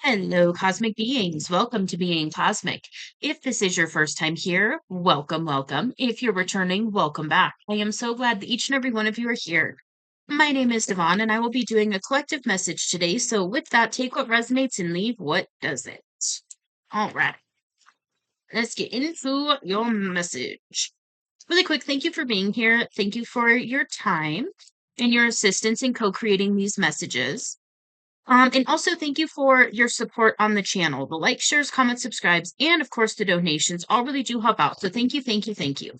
Hello, cosmic beings. Welcome to Being Cosmic. If this is your first time here, welcome, welcome. If you're returning, welcome back. I am so glad that each and every one of you are here. My name is Devon, and I will be doing a collective message today. So, with that, take what resonates and leave what doesn't. All right, let's get into your message. Really quick, thank you for being here. Thank you for your time and your assistance in co creating these messages. And also thank you for your support on the channel. The likes, shares, comments, subscribes, and of course the donations all really do help out. So thank you, thank you, thank you.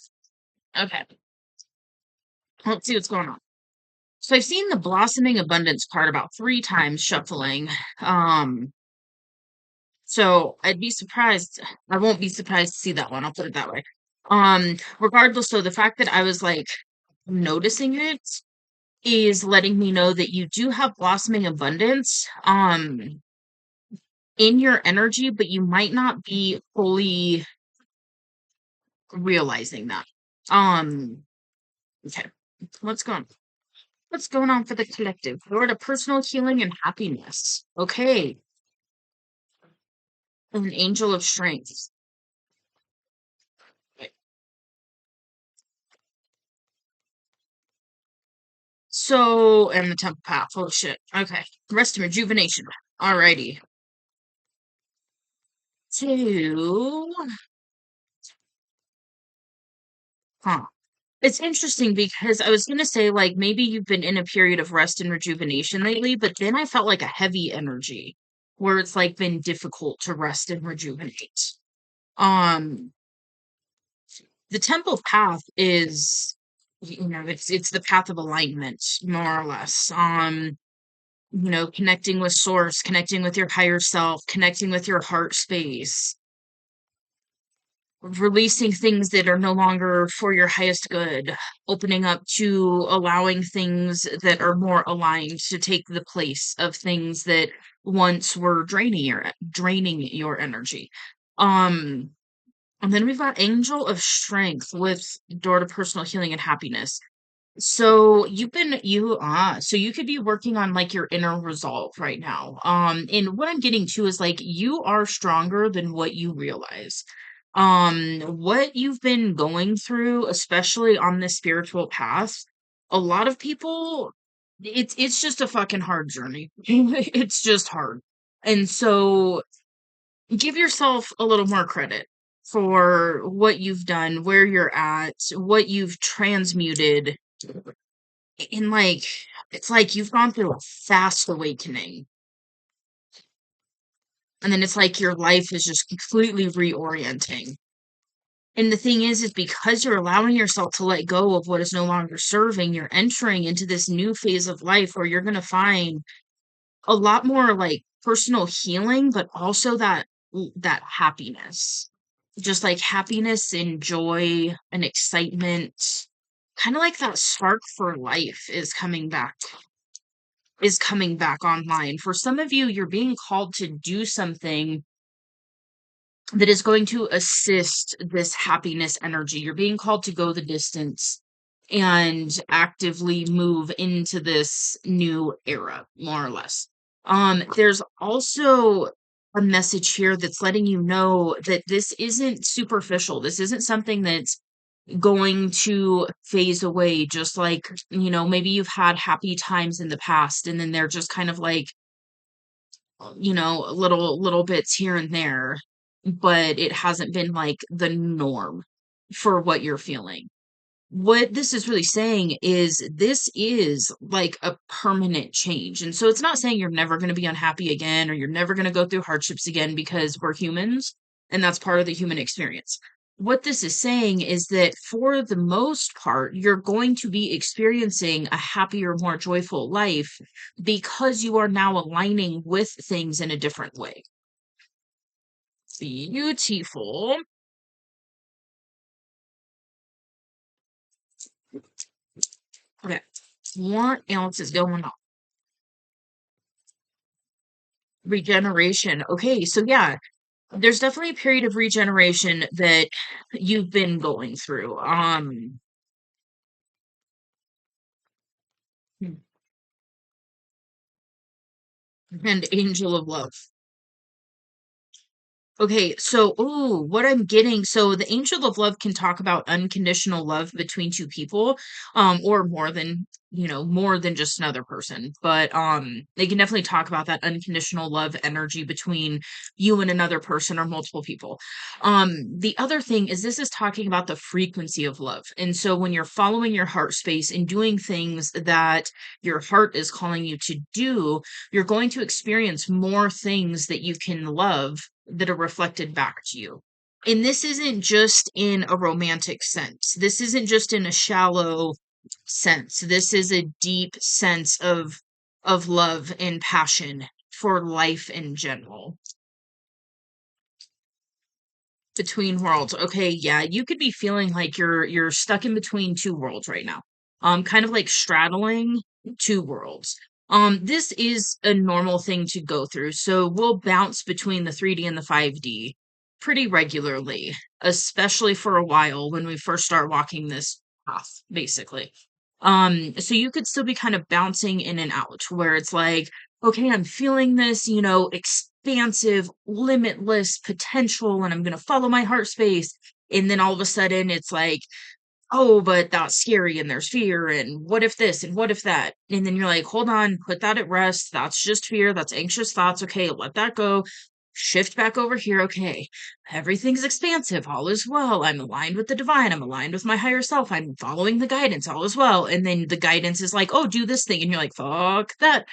Okay, let's see what's going on. So I've seen the blossoming abundance card about 3 times shuffling. Um, so I'd be surprised. I won't be surprised to see that one. I'll put it that way. Regardless, so the fact that I was like noticing it is letting me know that you do have blossoming abundance. In your energy, but you might not be fully realizing that. Um, okay. What's going on? What's going on for the collective? Lord of personal healing and happiness. Okay. An angel of strength. Okay. So, and the temple path. Oh shit. Okay. Rest and rejuvenation. Alrighty. Two. Huh. It's interesting because I was gonna say, like, maybe you've been in a period of rest and rejuvenation lately, but then I felt like a heavy energy where it's like been difficult to rest and rejuvenate. Um, the temple path is, it's the path of alignment, more or less. Connecting with source, connecting with your higher self, connecting with your heart space, releasing things that are no longer for your highest good, opening up to allowing things that are more aligned to take the place of things that once were draining your energy. Um, and then we've got Angel of Strength with Door to Personal Healing and Happiness. So you could be working on like your inner resolve right now. And what I'm getting to is like you are stronger than what you realize. What you've been going through, especially on this spiritual path, a lot of people, it's just a fucking hard journey. It's just hard. And so give yourself a little more credit for what you've done, where you're at, what you've transmuted in like it's like you've gone through a fast awakening. And then it's like your life is just completely reorienting. And the thing is because you're allowing yourself to let go of what is no longer serving, you're entering into this new phase of life where you're going to find a lot more like personal healing, but also that happiness. Just like happiness and joy and excitement. Kind of like that spark for life is coming back online. For some of you, you're being called to do something that is going to assist this happiness energy. You're being called to go the distance and actively move into this new era, more or less. There's also a message here that's letting you know that this isn't superficial. This isn't something that's going to phase away, just like, maybe you've had happy times in the past and then they're just kind of like, little bits here and there, but it hasn't been like the norm for what you're feeling. What this is really saying is this is like a permanent change. And so it's not saying you're never going to be unhappy again or you're never going to go through hardships again because we're humans and that's part of the human experience. What this is saying is that for the most part, you're going to be experiencing a happier, more joyful life because you are now aligning with things in a different way. Beautiful. Okay. What else is going on? Regeneration. Okay, so yeah, there's definitely a period of regeneration that you've been going through. And Angel of Love. Okay, so what I'm getting, so the angel of love can talk about unconditional love between two people, or more than, more than just another person. But they can definitely talk about that unconditional love energy between you and another person or multiple people. The other thing is this is talking about the frequency of love. And so when you're following your heart space and doing things that your heart is calling you to do, you're going to experience more things that you can love that are reflected back to you. And this isn't just in a romantic sense. This isn't just in a shallow sense. This is a deep sense of love and passion for life in general. Between worlds. Okay, yeah, you could be feeling like you're stuck in between two worlds right now. Kind of like straddling two worlds. This is a normal thing to go through. So we'll bounce between the 3D and the 5D pretty regularly, especially for a while when we first start walking this path, basically. So you could still be kind of bouncing in and out where it's like, okay, I'm feeling this, expansive, limitless potential, and I'm going to follow my heart space. And then all of a sudden it's like, oh, but that's scary and there's fear and what if this and what if that? And then you're like, hold on, put that at rest. That's just fear. That's anxious thoughts. Okay, let that go. Shift back over here. Okay, everything's expansive. All is well. I'm aligned with the divine. I'm aligned with my higher self. I'm following the guidance. All is well. And then the guidance is like, oh, do this thing. And you're like, fuck that.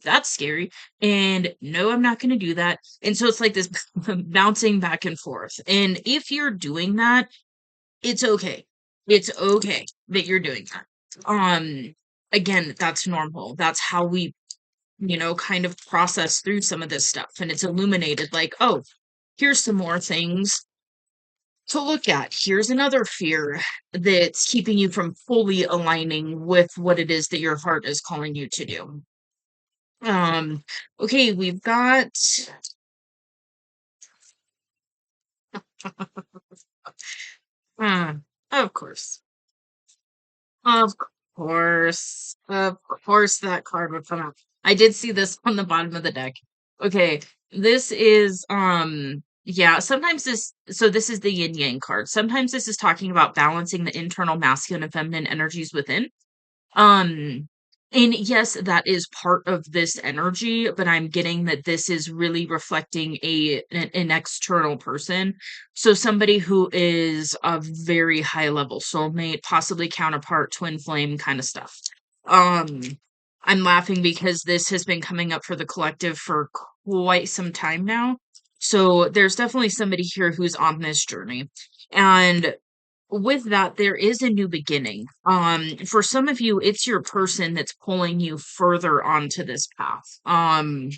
That's scary. And no, I'm not going to do that. And so it's like this bouncing back and forth. And if you're doing that, it's okay. It's okay that you're doing that. Again, that's normal. That's how we, kind of process through some of this stuff. And it's illuminated like, oh, here's some more things to look at. Here's another fear that's keeping you from fully aligning with what it is that your heart is calling you to do. Um, okay, we've got uh, of course. Of of course that card would come out. I did see this on the bottom of the deck. Okay, this is yeah, sometimes this is the yin yang card. Sometimes this is talking about balancing the internal masculine and feminine energies within. Um, and yes, that is part of this energy, but I'm getting that this is really reflecting an external person. So somebody who is a very high level soulmate, possibly counterpart, twin flame kind of stuff. Um, I'm laughing because this has been coming up for the collective for quite some time now. So there's definitely somebody here who's on this journey. And with that, there is a new beginning. For some of you, it's your person that's pulling you further onto this path. And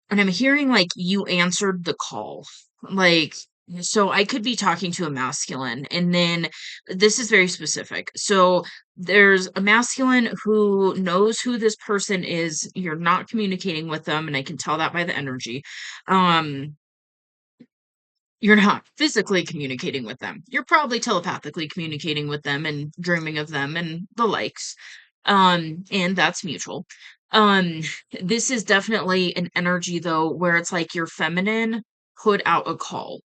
I'm hearing like you answered the call. Like, so I could be talking to a masculine, and then this is very specific. So there's a masculine who knows who this person is. You're not communicating with them, and I can tell that by the energy. Um, You're not physically communicating with them. You're probably telepathically communicating with them and dreaming of them and the likes. And that's mutual. Um, this is definitely an energy though where it's like your feminine put out a call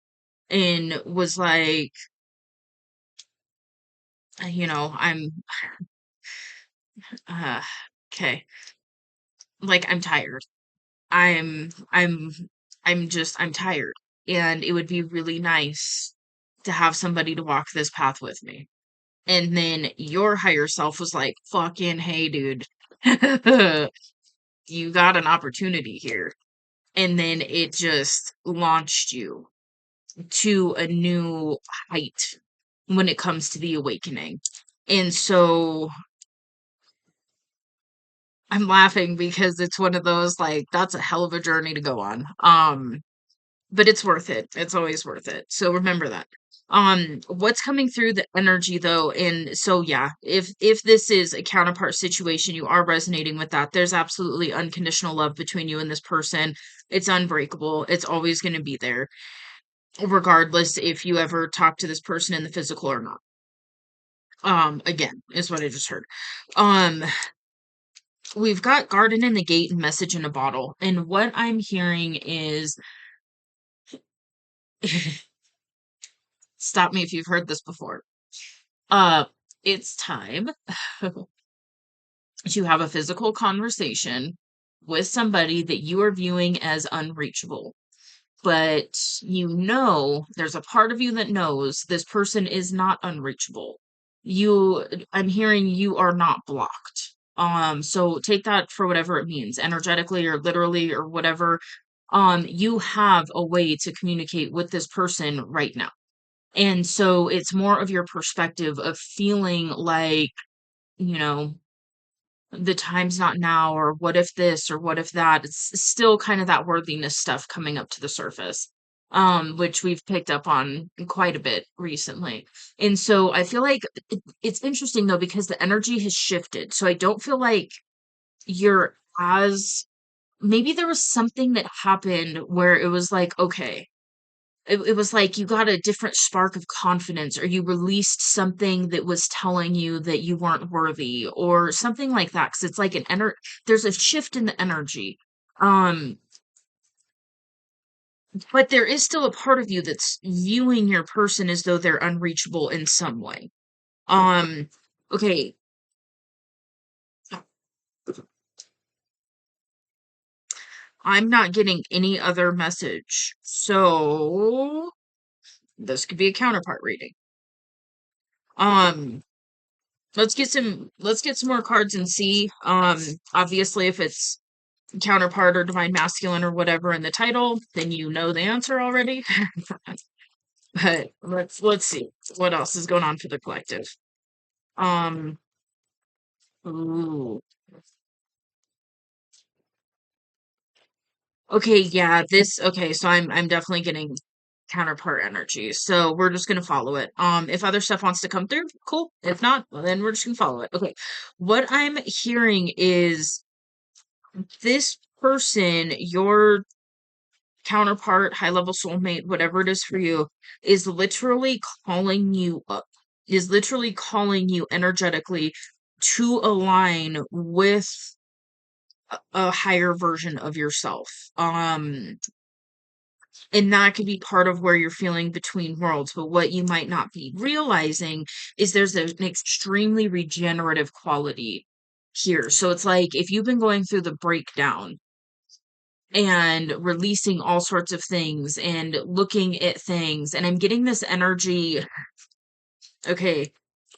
and was like, I'm uh okay. Like I'm tired. I'm I'm I'm tired. And it would be really nice to have somebody to walk this path with me. And then your higher self was like, fucking hey, dude, you got an opportunity here. And then it just launched you to a new height when it comes to the awakening. And so I'm laughing because it's one of those like that's a hell of a journey to go on. But it's worth it. It's always worth it. So remember that. What's coming through the energy though, and so yeah, if this is a counterpart situation, you are resonating with that. There's absolutely unconditional love between you and this person. It's unbreakable. It's always going to be there, regardless if you ever talk to this person in the physical or not. Again, is what I just heard. Um, we've got garden in the gate and message in a bottle. And what I'm hearing is stop me if you've heard this before. Uh, it's time to have a physical conversation with somebody that you are viewing as unreachable. But there's a part of you that knows this person is not unreachable. I'm hearing you are not blocked. So take that for whatever it means, energetically or literally or whatever. You have a way to communicate with this person right now. And so it's more of your perspective of feeling like, you know, the time's not now, or what if this, or what if that. It's still kind of that worthiness stuff coming up to the surface, which we've picked up on quite a bit recently. And so I feel like it's interesting though, because the energy has shifted. So I don't feel like you're as, maybe there was something that happened where it was like, okay, it was like you got a different spark of confidence, or you released something that was telling you that you weren't worthy or something like that. Because it's like there's a shift in the energy. Um, but there is still a part of you that's viewing your person as though they're unreachable in some way. Um, okay, I'm not getting any other message. So this could be a counterpart reading. Um, let's get some more cards and see. Obviously if it's counterpart or divine masculine or whatever in the title, then you know the answer already. But let's see what else is going on for the collective. Um ooh. Okay, yeah, okay, so I'm definitely getting counterpart energy. So we're just gonna follow it. If other stuff wants to come through, cool. If not, well, then we're just gonna follow it. Okay. What I'm hearing is this person, your counterpart, high level soulmate, whatever it is for you, is literally calling you up, is literally calling you energetically to align with a higher version of yourself. And that could be part of where you're feeling between worlds. But what you might not be realizing is there's an extremely regenerative quality here. So it's like if you've been going through the breakdown and releasing all sorts of things and looking at things, and I'm getting this energy. Okay,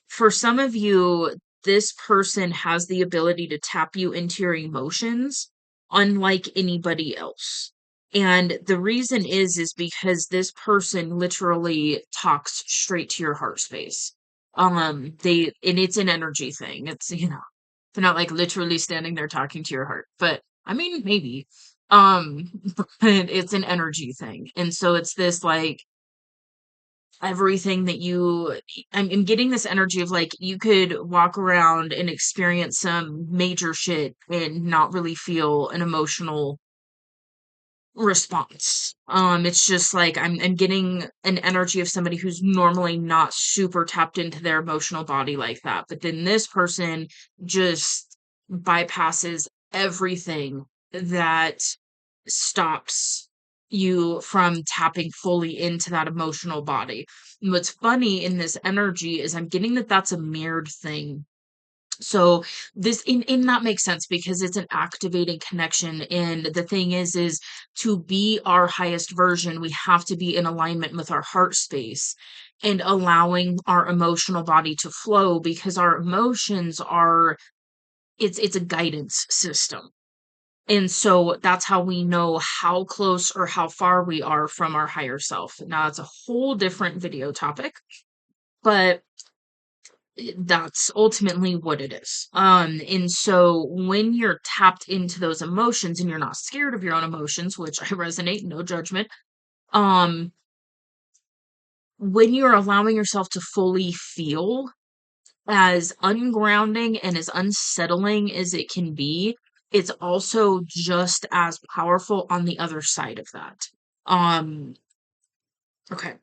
for some of you, this person has the ability to tap you into your emotions unlike anybody else. And the reason is because this person literally talks straight to your heart space. And it's an energy thing. They're not like literally standing there talking to your heart, but I mean, maybe. But it's an energy thing. And so it's this like everything that I'm getting this energy of like you could walk around and experience some major shit and not really feel an emotional response. It's just like I'm getting an energy of somebody who's normally not super tapped into their emotional body like that. But then this person just bypasses everything that stops you from tapping fully into that emotional body. And what's funny in this energy is I'm getting that that's a mirrored thing. So this in that makes sense because it's an activating connection. And the thing is to be our highest version, we have to be in alignment with our heart space and allowing our emotional body to flow because our emotions are it's a guidance system. And so that's how we know how close or how far we are from our higher self. Now, it's a whole different video topic, but that's ultimately what it is. And so when you're tapped into those emotions and you're not scared of your own emotions, which I resonate, no judgment, um, when you're allowing yourself to fully feel, as ungrounding and as unsettling as it can be, it's also just as powerful on the other side of that. Um, okay.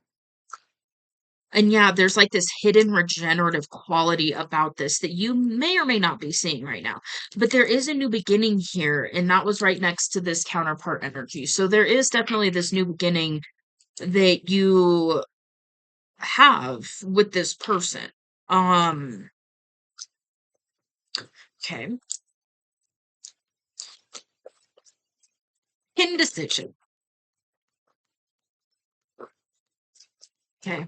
And yeah, there's like this hidden regenerative quality about this that you may or may not be seeing right now. But there is a new beginning here, and that was right next to this counterpart energy. So there is definitely this new beginning that you have with this person. Um, okay. Indecision. Okay.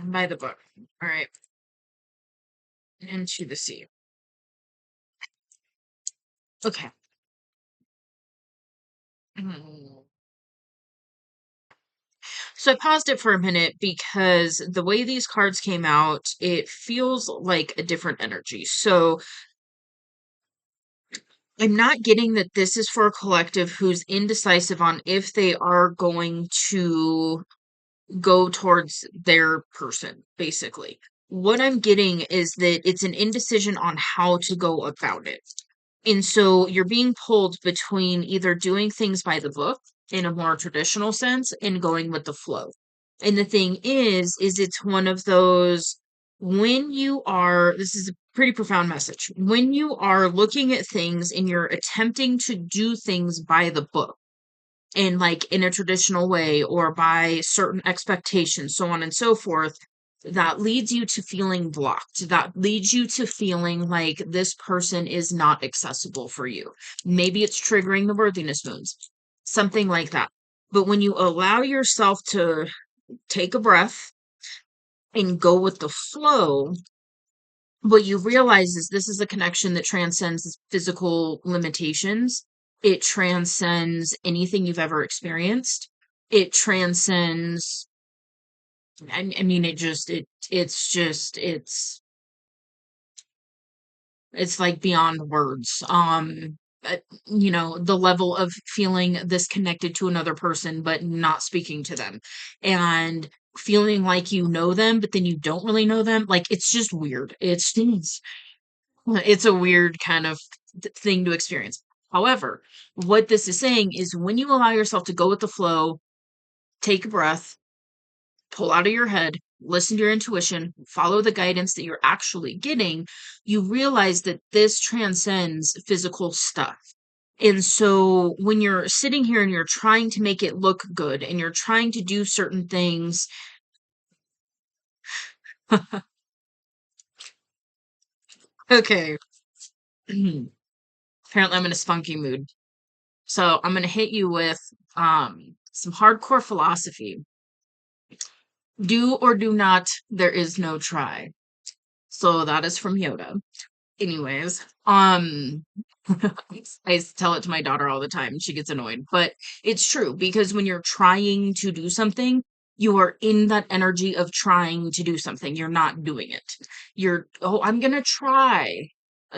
By the book. All right. Into the sea. Okay. Mm. So I paused it for a minute because the way these cards came out, it feels like a different energy. So I'm not getting that this is for a collective who's indecisive on if they are going to go towards their person, basically. What I'm getting is that it's an indecision on how to go about it. And so you're being pulled between either doing things by the book in a more traditional sense and going with the flow. And the thing is it's one of those when you are, this is a pretty profound message, when you are looking at things and you're attempting to do things by the book in like in a traditional way or by certain expectations, so on and so forth, that leads you to feeling blocked. That leads you to feeling like this person is not accessible for you. Maybe it's triggering the worthiness wounds, something like that. But when you allow yourself to take a breath and go with the flow, what you realize is this is a connection that transcends physical limitations. It transcends anything you've ever experienced. It transcends, I mean, it's like beyond words. The level of feeling this connected to another person, but not speaking to them and feeling like you know them, but then you don't really know them. Like, it's just weird. It's a weird kind of thing to experience. However, what this is saying is when you allow yourself to go with the flow, take a breath, pull out of your head, listen to your intuition, follow the guidance that you're actually getting, you realize that this transcends physical stuff. And so when you're sitting here and you're trying to make it look good and you're trying to do certain things, okay. Apparently I'm in a spunky mood. So I'm going to hit you with some hardcore philosophy. Do or do not, there is no try. So that is from Yoda. Anyways, I tell it to my daughter all the time. She gets annoyed, but it's true because when you're trying to do something, you are in that energy of trying to do something. You're not doing it. I'm going to try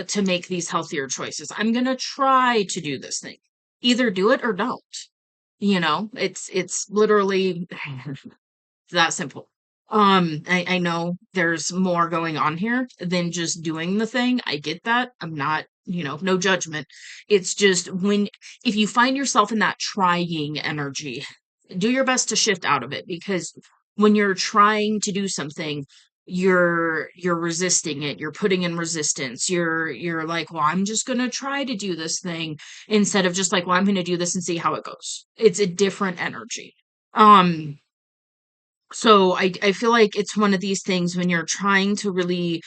to make these healthier choices. I'm going to try to do this thing. Either do it or don't. It's literally that simple. I know there's more going on here than just doing the thing. I get that. I'm not, no judgment. It's just if you find yourself in that trying energy, do your best to shift out of it because when you're trying to do something, you're resisting it. You're putting in resistance. You're like, well, I'm just gonna try to do this thing instead of just like, well, I'm gonna do this and see how it goes. It's a different energy. Um, so I feel like it's one of these things when you're trying to really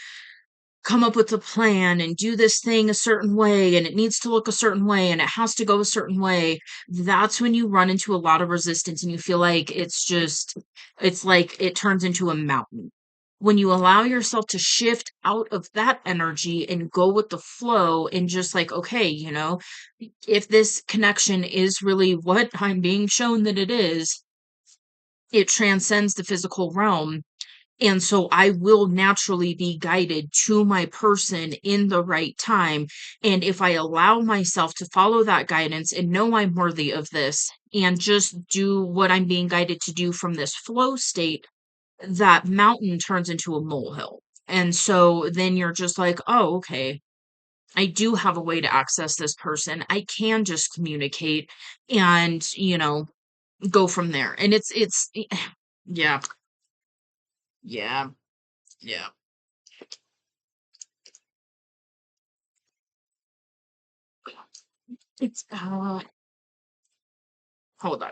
come up with a plan and do this thing a certain way and it needs to look a certain way and it has to go a certain way, that's when you run into a lot of resistance and you feel like it's like it turns into a mountain. When you allow yourself to shift out of that energy and go with the flow and just like, okay, if this connection is really what I'm being shown that it is, it transcends the physical realm. And so I will naturally be guided to my person in the right time. And if I allow myself to follow that guidance and know I'm worthy of this and just do what I'm being guided to do from this flow state, that mountain turns into a molehill. And so then you're just like, oh, okay. I do have a way to access this person. I can just communicate and, go from there. And yeah, yeah, yeah. It's, hold on.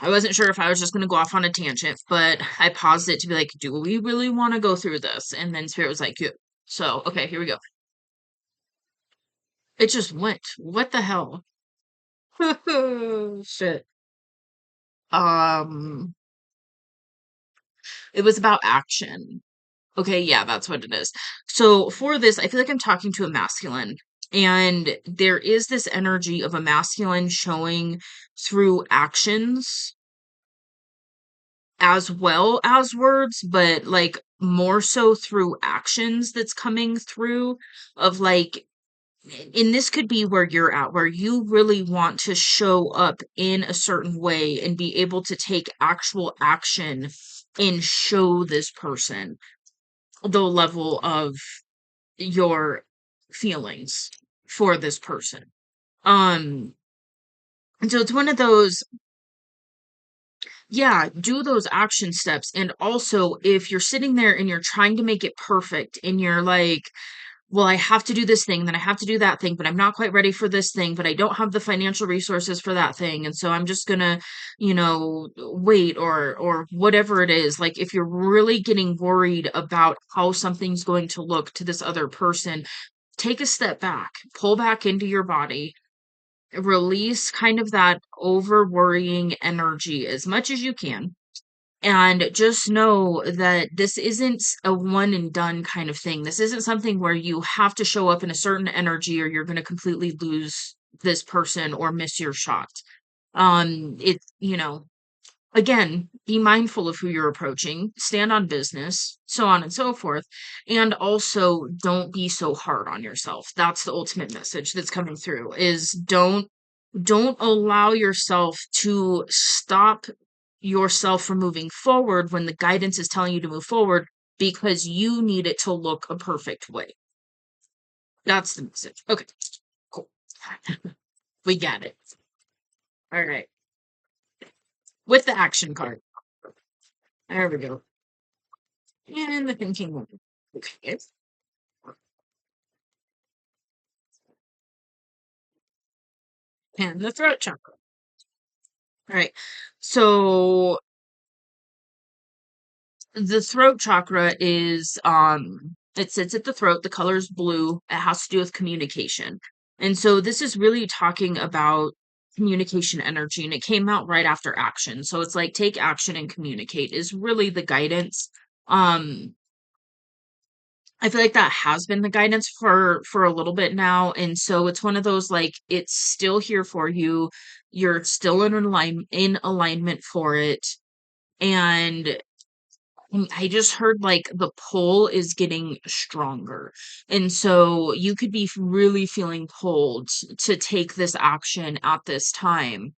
I wasn't sure if I was just going to go off on a tangent, but I paused it to be like, do we really want to go through this? And then Spirit was like, yeah. So, okay, here we go. It just went. What the hell? Shit. Um, it was about action. Okay, yeah, that's what it is. So for this, I feel like I'm talking to a masculine, and there is this energy of a masculine showing through actions as well as words, but like more so through actions that's coming through of like, and this could be where you're at, where you really want to show up in a certain way and be able to take actual action and show this person the level of your feelings for this person. Um, and so it's one of those, yeah, do those action steps. And also, if you're sitting there and you're trying to make it perfect and you're like, well, I have to do this thing, then I have to do that thing, but I'm not quite ready for this thing, but I don't have the financial resources for that thing. And so I'm just gonna, wait or whatever it is. Like if you're really getting worried about how something's going to look to this other person, take a step back, pull back into your body, release kind of that over worrying energy as much as you can. And just know that this isn't a one and done kind of thing. This isn't something where you have to show up in a certain energy or you're going to completely lose this person or miss your shot. Again, be mindful of who you're approaching, stand on business, so on and so forth. And also don't be so hard on yourself. That's the ultimate message that's coming through is don't allow yourself to stop yourself from moving forward when the guidance is telling you to move forward because you need it to look a perfect way. That's the message. Okay, cool. We got it. All right. With the action card. There we go. And the thinking woman. Okay. And the throat chakra. All right. So the throat chakra is it sits at the throat. The color is blue. It has to do with communication. And so this is really talking about communication energy, and it came out right after action. So it's like take action and communicate is really the guidance. Um I feel like that has been the guidance for a little bit now, and so it's one of those like it's still here for you. You're still in alignment for it, and I just heard like the pull is getting stronger. And so you could be really feeling pulled to take this action at this time.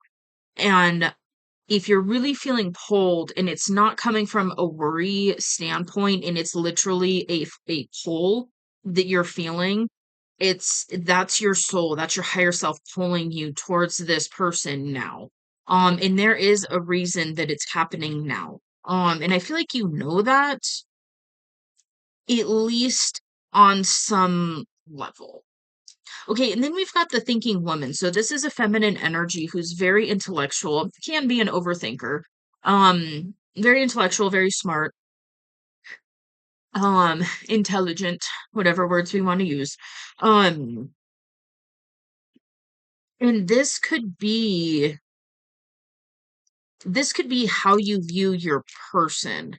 And if you're really feeling pulled and it's not coming from a worry standpoint and it's literally a pull that you're feeling, that's your soul, that's your higher self pulling you towards this person now. And there is a reason that it's happening now. And I feel like you know that at least on some level. Okay, and then we've got the thinking woman. So this is a feminine energy who's very intellectual, can be an overthinker. Very intellectual, very smart, intelligent, whatever words we want to use. Um, and this could be how you view your person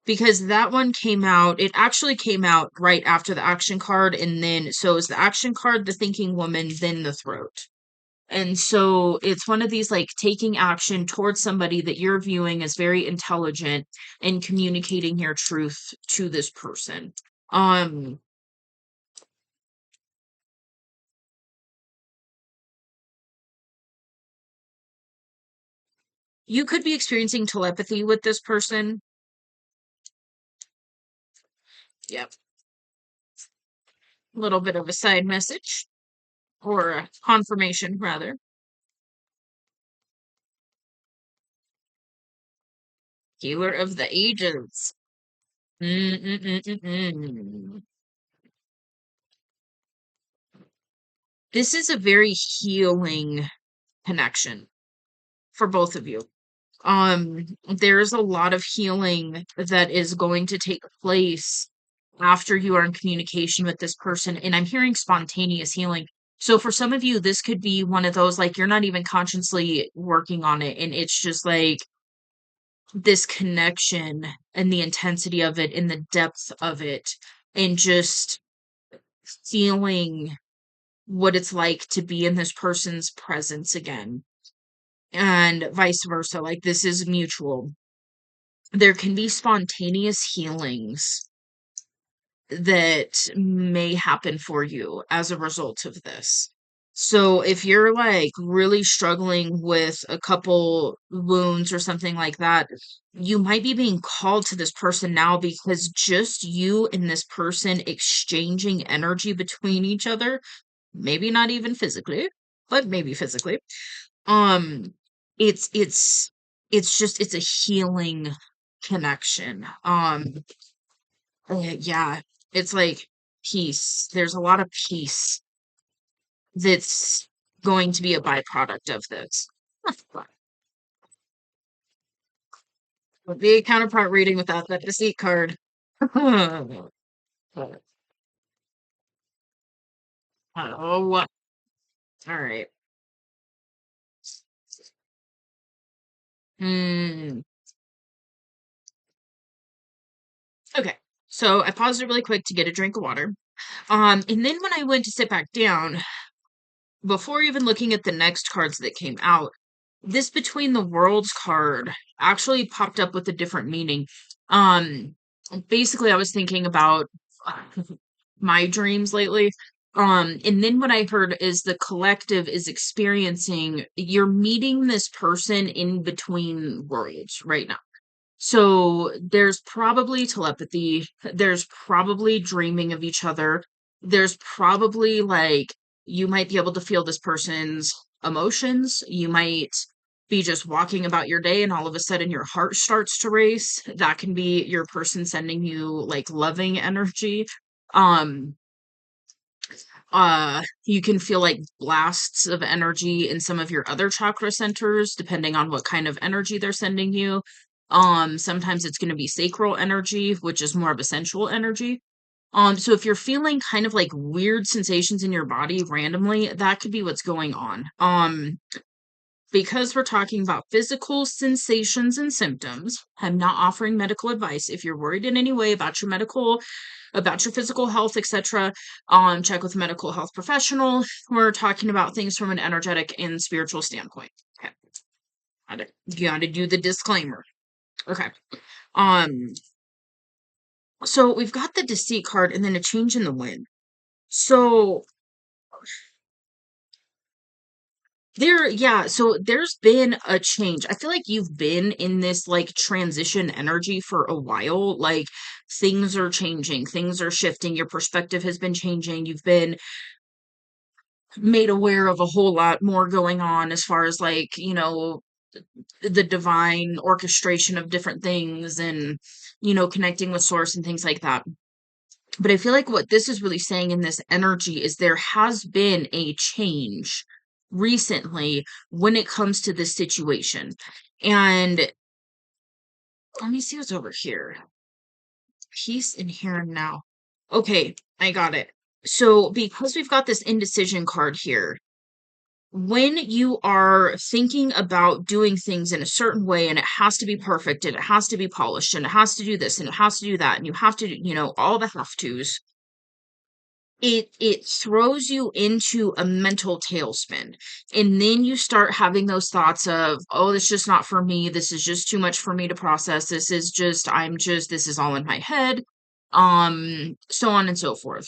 because that one came out, it actually came out right after the action card, and then so is the action card, the thinking woman, then the throat. And so it's one of these like taking action towards somebody that you're viewing as very intelligent and communicating your truth to this person. Um, you could be experiencing telepathy with this person. Yep. A little bit of a side message, or a confirmation, rather. Healer of the ages. Mm-mm-mm-mm-mm. This is a very healing connection for both of you. There's a lot of healing that is going to take place after you are in communication with this person, and I'm hearing spontaneous healing. So for some of you, this could be one of those, like, you're not even consciously working on it, and it's just like this connection and the intensity of it and the depth of it, and just feeling what it's like to be in this person's presence again, and vice versa. Like, this is mutual. There can be spontaneous healings that may happen for you as a result of this. So if you're like really struggling with a couple wounds or something like that, you might be being called to this person now, because just you and this person exchanging energy between each other, maybe not even physically, but maybe physically. Um, it's it's just it's a healing connection. Yeah, it's like peace. There's a lot of peace that's going to be a byproduct of this. Would be a counterpart reading without that deceit card. Oh, all right. Hmm. Okay. So I paused it really quick to get a drink of water. And then when I went to sit back down, before even looking at the next cards that came out, this Between the Worlds card actually popped up with a different meaning. Um, Basically, I was thinking about my dreams lately. And then what I heard is the collective is experiencing, you're meeting this person in between worlds right now. So there's probably telepathy, there's probably dreaming of each other, there's probably like you might be able to feel this person's emotions. You might be just walking about your day and all of a sudden your heart starts to race. That can be your person sending you like loving energy. Um you can feel like blasts of energy in some of your other chakra centers, depending on what kind of energy they're sending you. Sometimes it's going to be sacral energy, which is more of a sensual energy. So if you're feeling kind of like weird sensations in your body randomly, that could be what's going on. Because we're talking about physical sensations and symptoms, I'm not offering medical advice. If you're worried in any way about your physical health, etc., check with a medical health professional. We're talking about things from an energetic and spiritual standpoint. Okay. Gotta do the disclaimer. Okay. Um, so we've got the deceit card and then a change in the wind. So so there's been a change. I feel like you've been in this like transition energy for a while. Like, things are changing, things are shifting, your perspective has been changing. You've been made aware of a whole lot more going on as far as like, the divine orchestration of different things, and connecting with source and things like that. But I feel like what this is really saying in this energy is there has been a change recently when it comes to this situation. And let me see what's over here. Peace in here and now. Okay, I got it. So because we've got this indecision card here, when you are thinking about doing things in a certain way and it has to be perfect and it has to be polished and it has to do this and it has to do that and you have to do, all the have tos, it throws you into a mental tailspin. And then you start having those thoughts of, oh, this is just not for me, this is just too much for me to process, this is all in my head, so on and so forth.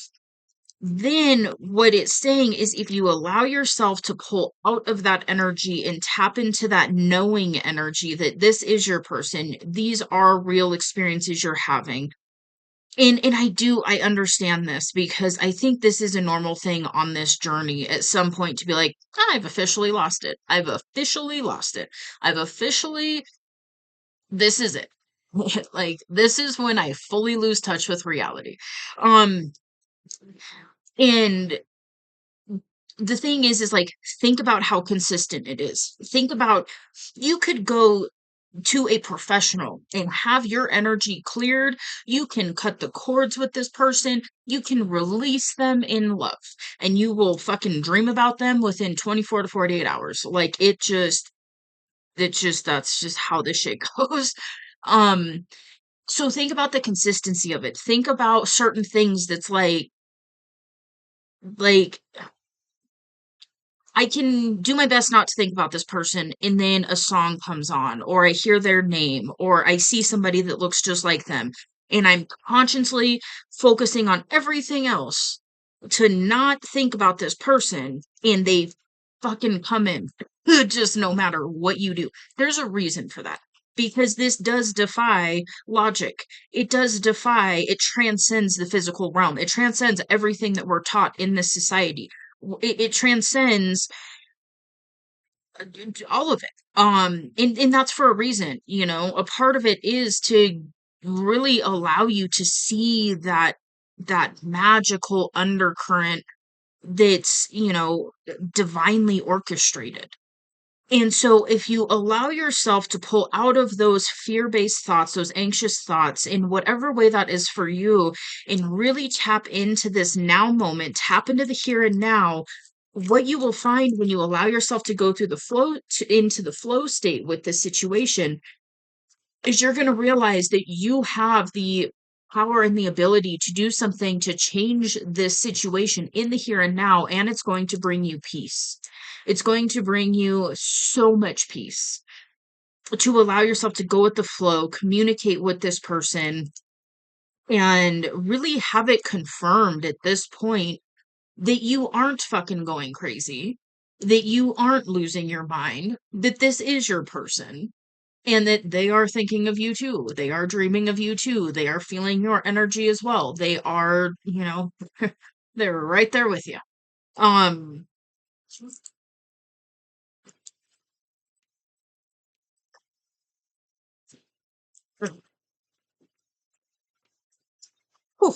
Then what it's saying is, if you allow yourself to pull out of that energy and tap into that knowing energy that this is your person, these are real experiences you're having, And I understand this because I think this is a normal thing on this journey at some point to be like, I've officially lost it. I've officially lost it. I've officially, this is it. Like, this is when I fully lose touch with reality. Um, and the thing is like, think about how consistent it is. Think about, you could go to a professional and have your energy cleared. You can cut the cords with this person. You can release them in love, and you will fucking dream about them within 24 to 48 hours. Like, that's just how this shit goes. Um, so think about the consistency of it. Think about certain things that's like I can do my best not to think about this person, and then a song comes on, or I hear their name, or I see somebody that looks just like them, and I'm consciously focusing on everything else to not think about this person, and they fucking come in just no matter what you do. There's a reason for that. Because this does defy logic. It does defy, it transcends the physical realm. It transcends everything that we're taught in this society. It transcends all of it. And that's for a reason, you know. A part of it is to really allow you to see that magical undercurrent that's, you know, divinely orchestrated. And so if you allow yourself to pull out of those fear-based thoughts, those anxious thoughts, in whatever way that is for you, and really tap into this now moment, tap into the here and now, what you will find when you allow yourself to go through the into the flow state with this situation is you're going to realize that you have the power and the ability to do something to change this situation in the here and now, and it's going to bring you peace. It's going to bring you so much peace to allow yourself to go with the flow, communicate with this person, and really have it confirmed at this point that you aren't fucking going crazy, that you aren't losing your mind, that this is your person, and that they are thinking of you too. They are dreaming of you too. They are feeling your energy as well. They are, you know, they're right there with you. Um, whew,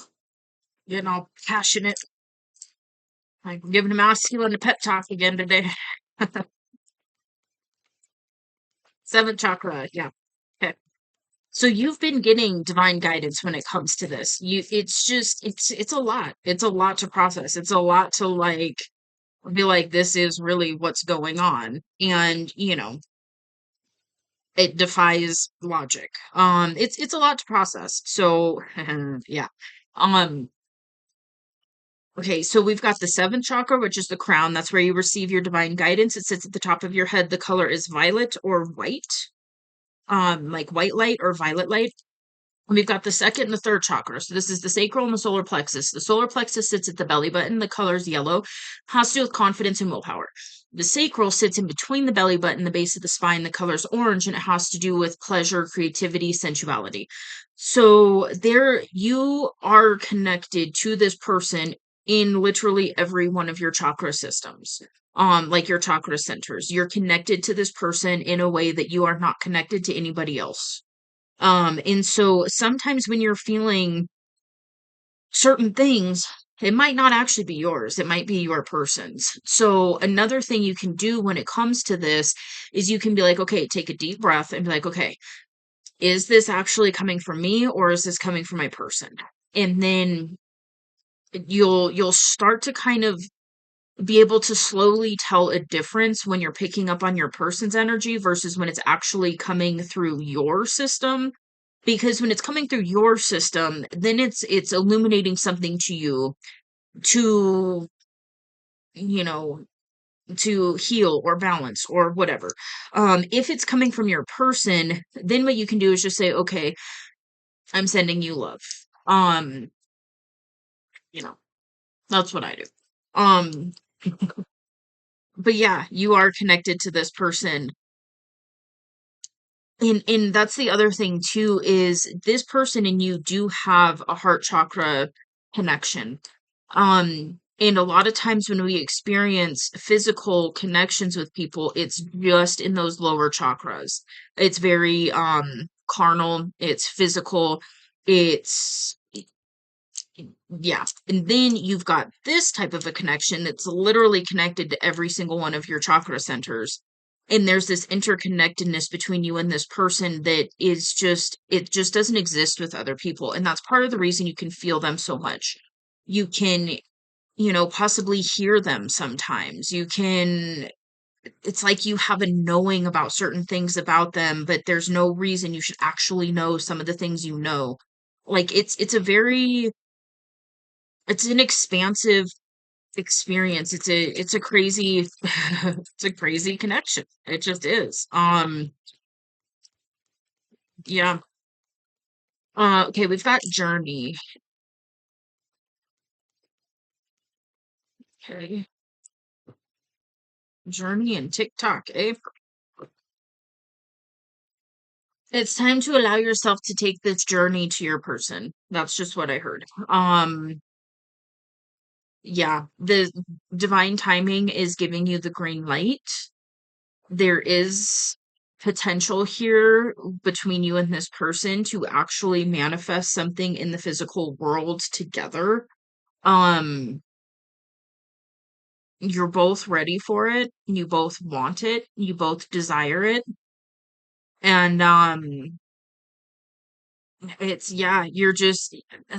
getting all passionate. I'm giving a masculine a pep talk again today. Seventh chakra, yeah. Okay. So you've been getting divine guidance when it comes to this. It's just, it's a lot. It's a lot to process. It's a lot to like be like, this is really what's going on. And, you know, it defies logic. It's a lot to process. So yeah. Um, okay, so we've got the seventh chakra, which is the crown. That's where you receive your divine guidance. It sits at the top of your head. The color is violet or white, like white light or violet light. We've got the second and the third chakra. So this is the sacral and the solar plexus. The solar plexus sits at the belly button. The color is yellow. Has to do with confidence and willpower. The sacral sits in between the belly button and the base of the spine. The color is orange, and it has to do with pleasure, creativity, sensuality. So there you are connected to this person in literally every one of your chakra systems. Like your chakra centers. You're connected to this person in a way that you are not connected to anybody else. And so sometimes when you're feeling certain things, it might not actually be yours. It might be your person's. So another thing you can do when it comes to this is you can be like, okay, take a deep breath and be like, okay, is this actually coming from me, or is this coming from my person? And then you'll start to kind of be able to slowly tell a difference when you're picking up on your person's energy versus when it's actually coming through your system. Because when it's coming through your system, then it's illuminating something to you to, you know, to heal or balance or whatever. If it's coming from your person, then what you can do is just say, okay, I'm sending you love. Um, you know, that's what I do. Um, but yeah, you are connected to this person And that's the other thing too, is this person and you do have a heart chakra connection. And a lot of times when we experience physical connections with people, it's just in those lower chakras. It's very carnal, it's physical, it's yeah. And then you've got this type of a connection that's literally connected to every single one of your chakra centers. And there's this interconnectedness between you and this person that is just, it just doesn't exist with other people. And that's part of the reason you can feel them so much. You can, possibly hear them sometimes. You can, it's like you have a knowing about certain things about them, but there's no reason you should actually know some of the things you know. Like it's a very, it's an expansive experience. It's a crazy it's a crazy connection. It just is. Yeah. Okay, we've got Journey. Okay. Journey and TikTok, eh? It's time to allow yourself to take this journey to your person. That's just what I heard. Yeah, the divine timing is giving you the green light. There is potential here between you and this person to actually manifest something in the physical world together. Um, you're both ready for it. You both want it. You both desire it. And it's yeah, you're just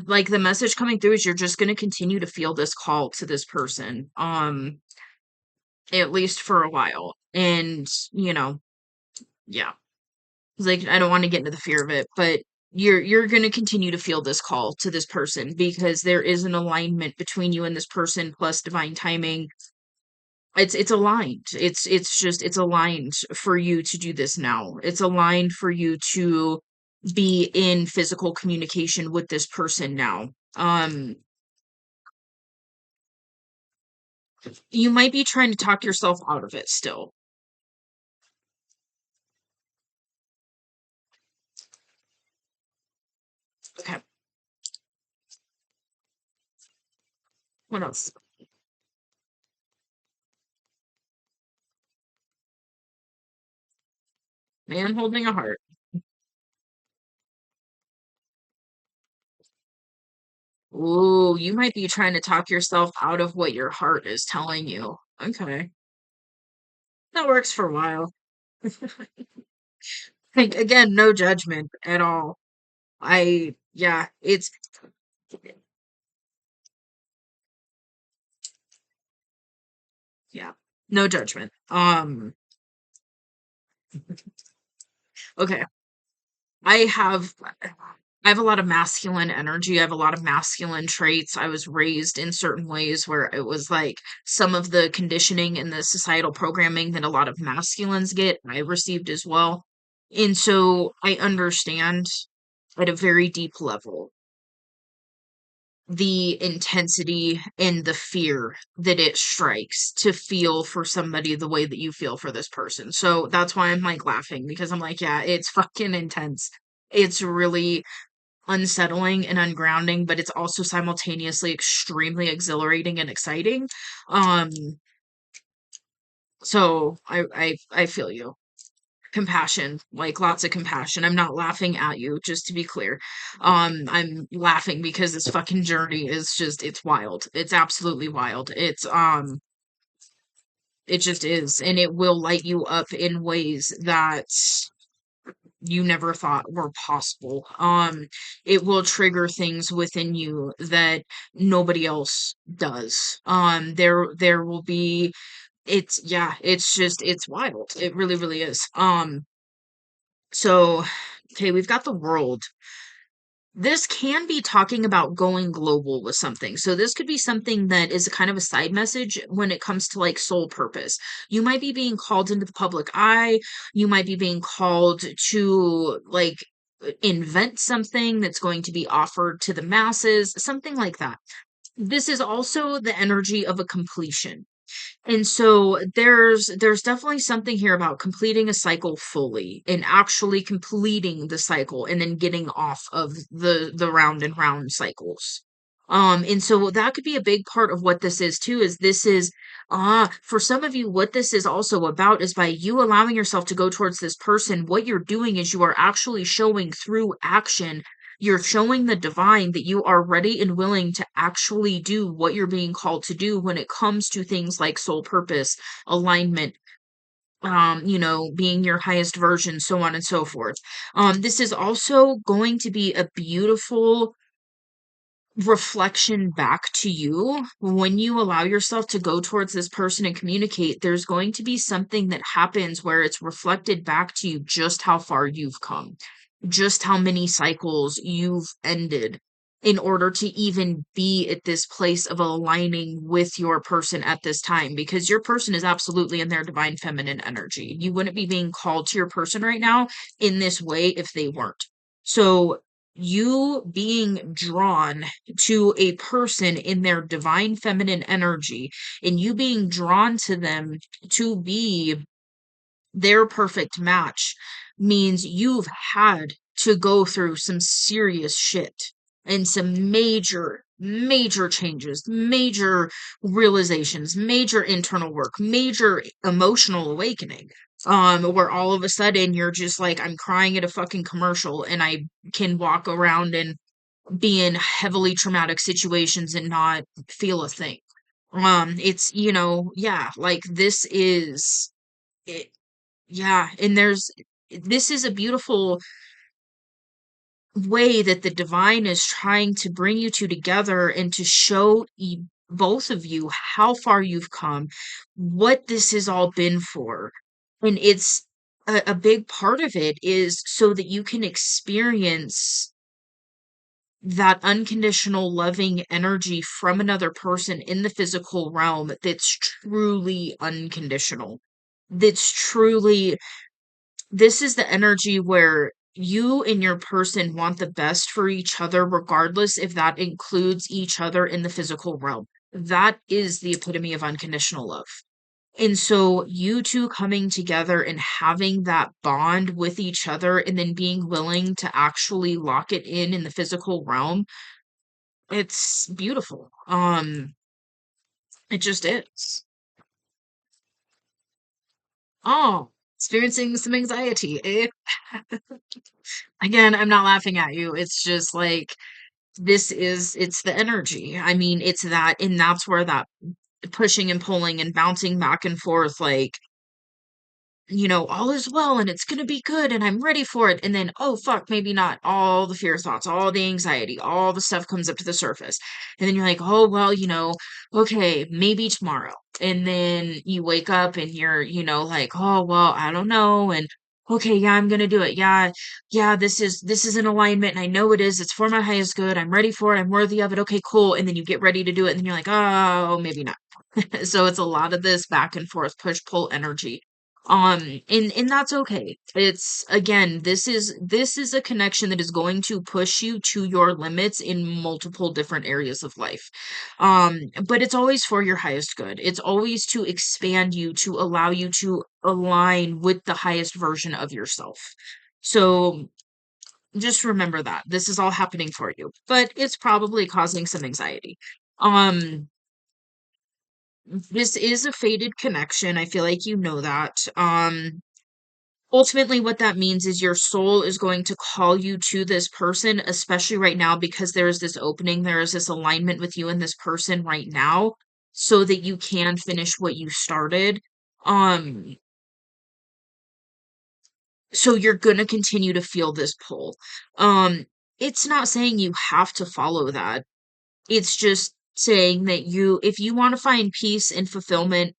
like the message coming through is you're just going to continue to feel this call to this person. At least for a while. And, yeah. Like I don't want to get into the fear of it, but you're going to continue to feel this call to this person because there is an alignment between you and this person plus divine timing. It's aligned. It's aligned for you to do this now. It's aligned for you to be in physical communication with this person now. Um you might be trying to talk yourself out of it still. Okay. What else? Man holding a heart. Ooh, you might be trying to talk yourself out of what your heart is telling you. Okay. That works for a while. Like, again, no judgment at all. Yeah, yeah, no judgment. Okay. I have I have a lot of masculine energy. I have a lot of masculine traits. I was raised in certain ways where it was like some of the conditioning and the societal programming that a lot of masculines get, I received as well. And so I understand at a very deep level the intensity and the fear that it strikes to feel for somebody the way that you feel for this person. So that's why I'm like laughing because I'm like, yeah, it's fucking intense. It's really unsettling and ungrounding, but it's also simultaneously extremely exhilarating and exciting. Um, so I feel you. Compassion, like lots of compassion. I'm not laughing at you, just to be clear. I'm laughing because this fucking journey is just it's wild. It's absolutely wild. It just is, and it will light you up in ways that you never thought were possible. It will trigger things within you that nobody else does. There will be it's yeah, it's just it's wild. It really, really is. So, okay, we've got the world. This can be talking about going global with something. So this could be something that is a kind of a side message when it comes to like soul purpose. You might be being called into the public eye. You might be being called to like invent something that's going to be offered to the masses, something like that. This is also the energy of a completion. And so there's definitely something here about completing a cycle fully and actually completing the cycle and then getting off of the round and round cycles. And so that could be a big part of what this is too, is this is for some of you, what this is also about is by you allowing yourself to go towards this person, what you're doing is you are actually showing through action, you're showing the divine that you are ready and willing to actually do what you're being called to do when it comes to things like soul purpose, alignment, being your highest version, so on and so forth. This is also going to be a beautiful reflection back to you when you allow yourself to go towards this person and communicate. There's going to be something that happens where it's reflected back to you just how far you've come, just how many cycles you've ended in order to even be at this place of aligning with your person at this time, because your person is absolutely in their divine feminine energy. You wouldn't be being called to your person right now in this way if they weren't. So you being drawn to a person in their divine feminine energy and you being drawn to them to be their perfect match means you've had to go through some serious shit and some major changes, major realizations, major internal work, major emotional awakening. Where all of a sudden you're just like, I'm crying at a fucking commercial and I can walk around and be in heavily traumatic situations and not feel a thing. It's, yeah, like this is it, yeah, and this is a beautiful way that the divine is trying to bring you two together and to show both of you how far you've come, what this has all been for. And it's a big part of it is so that you can experience that unconditional loving energy from another person in the physical realm that's truly unconditional. That's truly, this is the energy where you and your person want the best for each other, regardless if that includes each other in the physical realm. That is the epitome of unconditional love. And so you two coming together and having that bond with each other and then being willing to actually lock it in the physical realm, it's beautiful. It just is. Oh, experiencing some anxiety. Again, I'm not laughing at you. It's just like it's the energy. I mean, it's that, and that's where that pushing and pulling and bouncing back and forth, like, all is well and it's gonna be good and I'm ready for it. And then, oh fuck, maybe not. All the fear thoughts, all the anxiety, all the stuff comes up to the surface. And then you're like, oh well, okay, maybe tomorrow. And then you wake up and you're, like, oh well, I don't know. And okay, yeah, I'm gonna do it. Yeah, yeah, this is in alignment and I know it is. It's for my highest good. I'm ready for it. I'm worthy of it. Okay, cool. And then you get ready to do it, and then you're like, oh, maybe not. So it's a lot of this back and forth push pull energy, and that's okay. It's, again, this is a connection that is going to push you to your limits in multiple different areas of life. But it's always for your highest good. It's always to expand you, to allow you to align with the highest version of yourself. So just remember that this is all happening for you, but it's probably causing some anxiety. um this is a fated connection. I feel like you know that. Ultimately, what that means is your soul is going to call you to this person, especially right now, because there is this opening, there is this alignment with you and this person right now, so that you can finish what you started. Um, so you're gonna continue to feel this pull. Um, it's not saying you have to follow that. It's just saying that if you want to find peace and fulfillment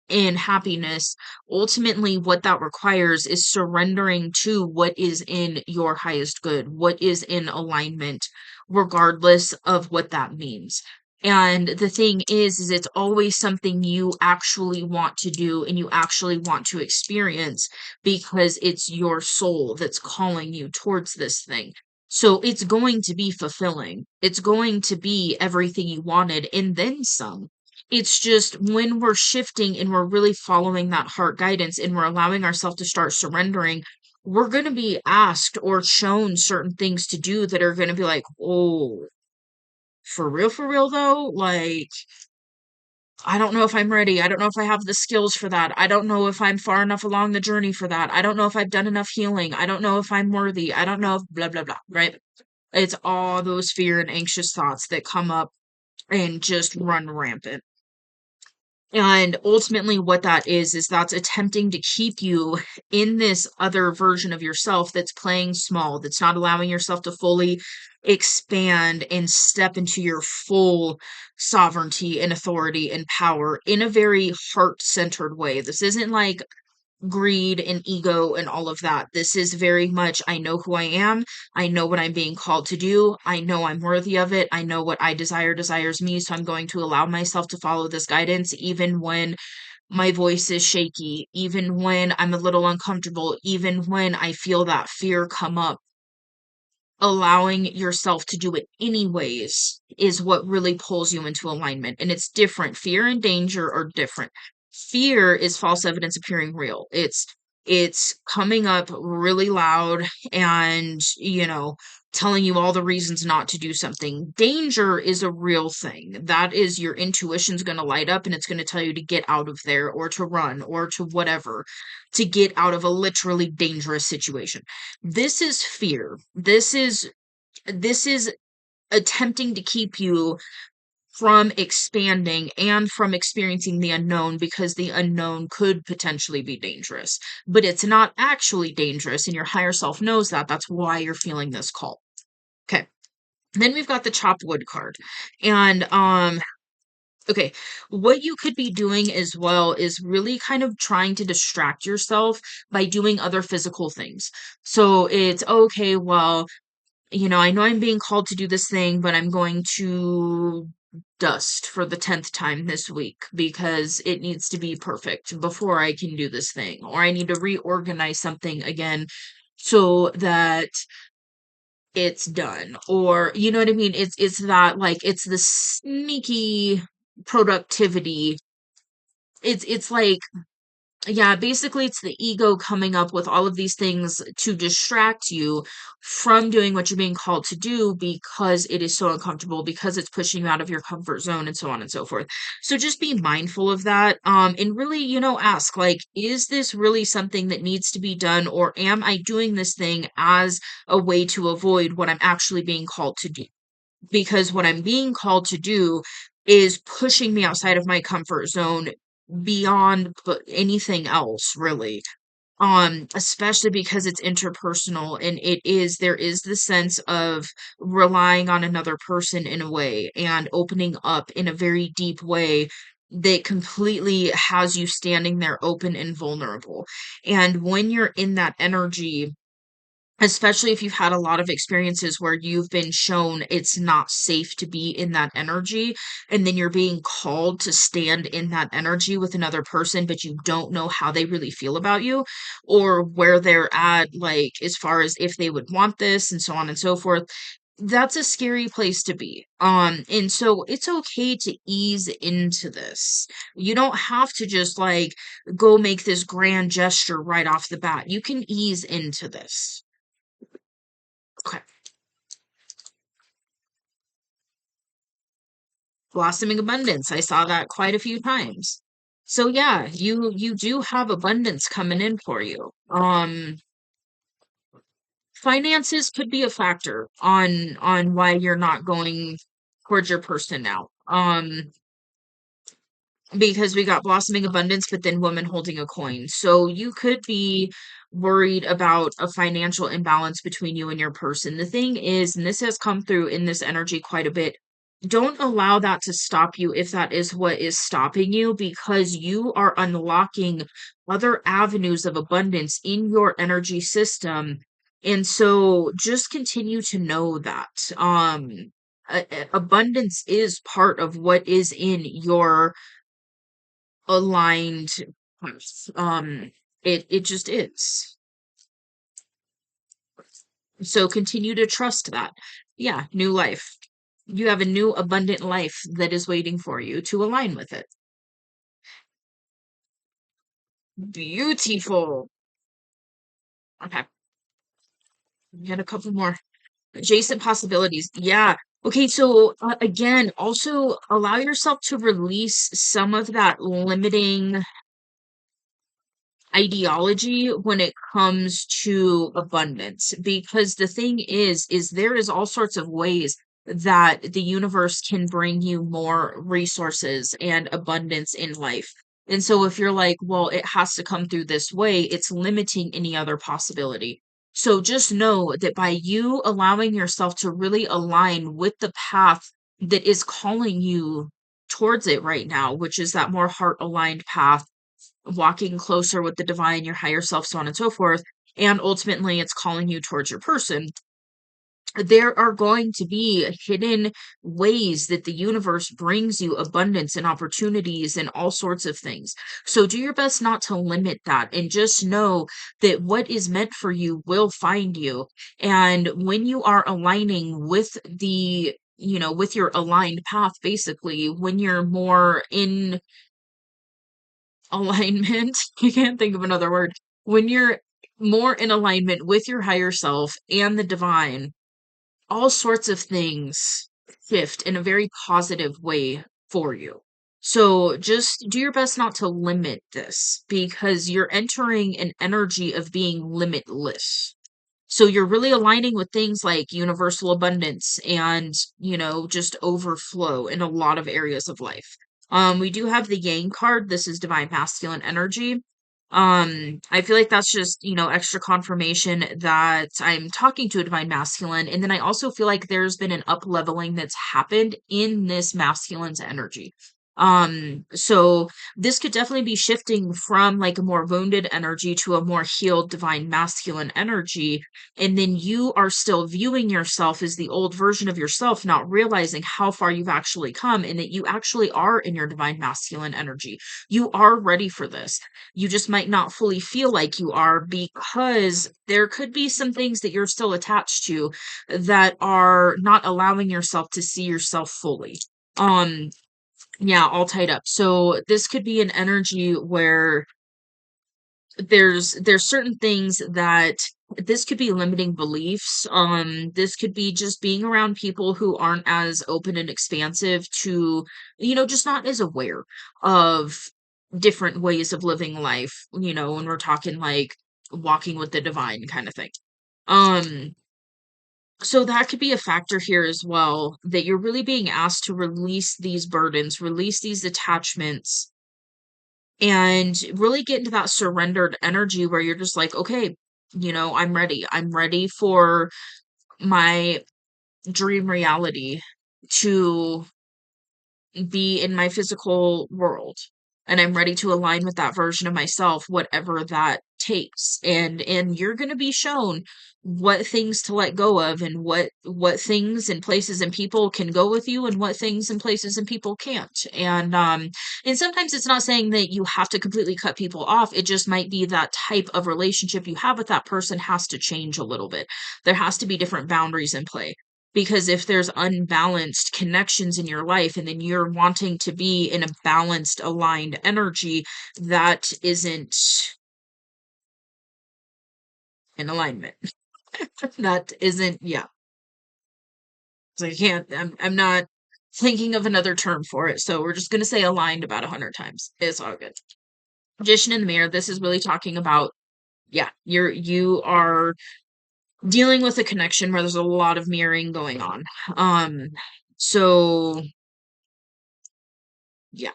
and happiness, ultimately what that requires is surrendering to what is in your highest good, what is in alignment, regardless of what that means. And the thing is it's always something you actually want to do and you actually want to experience, because it's your soul that's calling you towards this thing. So it's going to be fulfilling. It's going to be everything you wanted and then some. It's just when we're shifting and we're really following that heart guidance and we're allowing ourselves to start surrendering, we're going to be asked or shown certain things to do that are going to be like, oh, for real though? Like, I don't know if I'm ready. I don't know if I have the skills for that. I don't know if I'm far enough along the journey for that. I don't know if I've done enough healing. I don't know if I'm worthy. I don't know if blah, blah, blah, right? It's all those fear and anxious thoughts that come up and just run rampant. And ultimately, what that is that's attempting to keep you in this other version of yourself that's playing small, that's not allowing yourself to fully expand and step into your full sovereignty and authority and power in a very heart centered way. This isn't like greed and ego and all of that. This is very much, I know who I am. I know what I'm being called to do. I know I'm worthy of it. I know what I desire desires me. So I'm going to allow myself to follow this guidance, even when my voice is shaky, even when I'm a little uncomfortable, even when I feel that fear come up. Allowing yourself to do it anyways is what really pulls you into alignment. And it's different. Fear and danger are different. Fear is false evidence appearing real. It's coming up really loud and, telling you all the reasons not to do something. Danger is a real thing. That is your intuition's going to light up and it's going to tell you to get out of there or to run or to whatever, to get out of a literally dangerous situation. This is fear. This is attempting to keep you from expanding and from experiencing the unknown because the unknown could potentially be dangerous. But it's not actually dangerous, and your higher self knows that. That's why you're feeling this call. Okay. Then we've got the chopped wood card. And okay, what you could be doing as well is really kind of trying to distract yourself by doing other physical things. So it's okay, well, I know I'm being called to do this thing, but I'm going to dust for the 10th time this week because it needs to be perfect before I can do this thing. Or I need to reorganize something again so that it's done. Or, you know what I mean? It's that like it's the sneaky productivity. It's like, yeah, basically it's the ego coming up with all of these things to distract you from doing what you're being called to do because it is so uncomfortable, because it's pushing you out of your comfort zone and so on and so forth. So just be mindful of that. And really, ask like, is this really something that needs to be done, or am I doing this thing as a way to avoid what I'm actually being called to do? Because what I'm being called to do is pushing me outside of my comfort zone beyond anything else, really. Especially because it's interpersonal and there is the sense of relying on another person in a way and opening up in a very deep way that completely has you standing there open and vulnerable. And when you're in that energy, especially if you've had a lot of experiences where you've been shown it's not safe to be in that energy, and then you're being called to stand in that energy with another person, but you don't know how they really feel about you or where they're at, like as far as if they would want this and so on and so forth. That's a scary place to be. And so it's okay to ease into this. You don't have to just like go make this grand gesture right off the bat. You can ease into this. Okay. Blossoming abundance. I saw that quite a few times. So yeah, you do have abundance coming in for you. Finances could be a factor on why you're not going towards your person now. Because we got blossoming abundance, but then woman holding a coin. So you could be worried about a financial imbalance between you and your person. The thing is, and this has come through in this energy quite a bit, don't allow that to stop you if that is what is stopping you, because you are unlocking other avenues of abundance in your energy system. And so just continue to know that abundance is part of what is in your aligned path. It just is. So continue to trust that. Yeah, new life. You have a new abundant life that is waiting for you to align with it. Beautiful. Okay, get a couple more. Adjacent possibilities. Yeah. Okay, so again, also allow yourself to release some of that limiting ideology when it comes to abundance, because the thing is there is all sorts of ways that the universe can bring you more resources and abundance in life. And so if you're like, well, it has to come through this way, it's limiting any other possibility. So just know that by you allowing yourself to really align with the path that is calling you towards it right now, which is that more heart aligned path, walking closer with the divine, your higher self, so on and so forth, and ultimately it's calling you towards your person, there are going to be hidden ways that the universe brings you abundance and opportunities and all sorts of things. So do your best not to limit that, and just know that what is meant for you will find you. And when you are aligning with with your aligned path, basically, when you're more in alignment, I can't think of another word. When you're more in alignment with your higher self and the divine, all sorts of things shift in a very positive way for you. So just do your best not to limit this, because you're entering an energy of being limitless. So you're really aligning with things like universal abundance and, just overflow in a lot of areas of life. We do have the Yang card. This is divine masculine energy. I feel like that's just, extra confirmation that I'm talking to a divine masculine. And then I also feel like there's been an up leveling that's happened in this masculine's energy. So this could definitely be shifting from like a more wounded energy to a more healed divine masculine energy. And then you are still viewing yourself as the old version of yourself, not realizing how far you've actually come and that you actually are in your divine masculine energy. You are ready for this. You just might not fully feel like you are, because there could be some things that you're still attached to that are not allowing yourself to see yourself fully. Um, yeah, all tied up. So this could be an energy where there's certain things that this could be limiting beliefs. This could be just being around people who aren't as open and expansive to, just not as aware of different ways of living life, when we're talking like walking with the divine kind of thing. Um, so that could be a factor here as well, that you're really being asked to release these burdens, release these attachments, and really get into that surrendered energy where you're just like, okay, I'm ready. I'm ready for my dream reality to be in my physical world, and I'm ready to align with that version of myself, whatever that takes. And you're going to be shown what things to let go of, and what things and places and people can go with you, and what things and places and people can't. And sometimes it's not saying that you have to completely cut people off. It just might be that type of relationship you have with that person has to change a little bit. There has to be different boundaries in play, because if there's unbalanced connections in your life, and then you're wanting to be in a balanced, aligned energy, that isn't in alignment. That isn't, yeah. So I can't, I'm not thinking of another term for it. So we're just going to say aligned about 100 times. It's all good. Magician in the mirror. This is really talking about, yeah, you are dealing with a connection where there's a lot of mirroring going on. So yeah.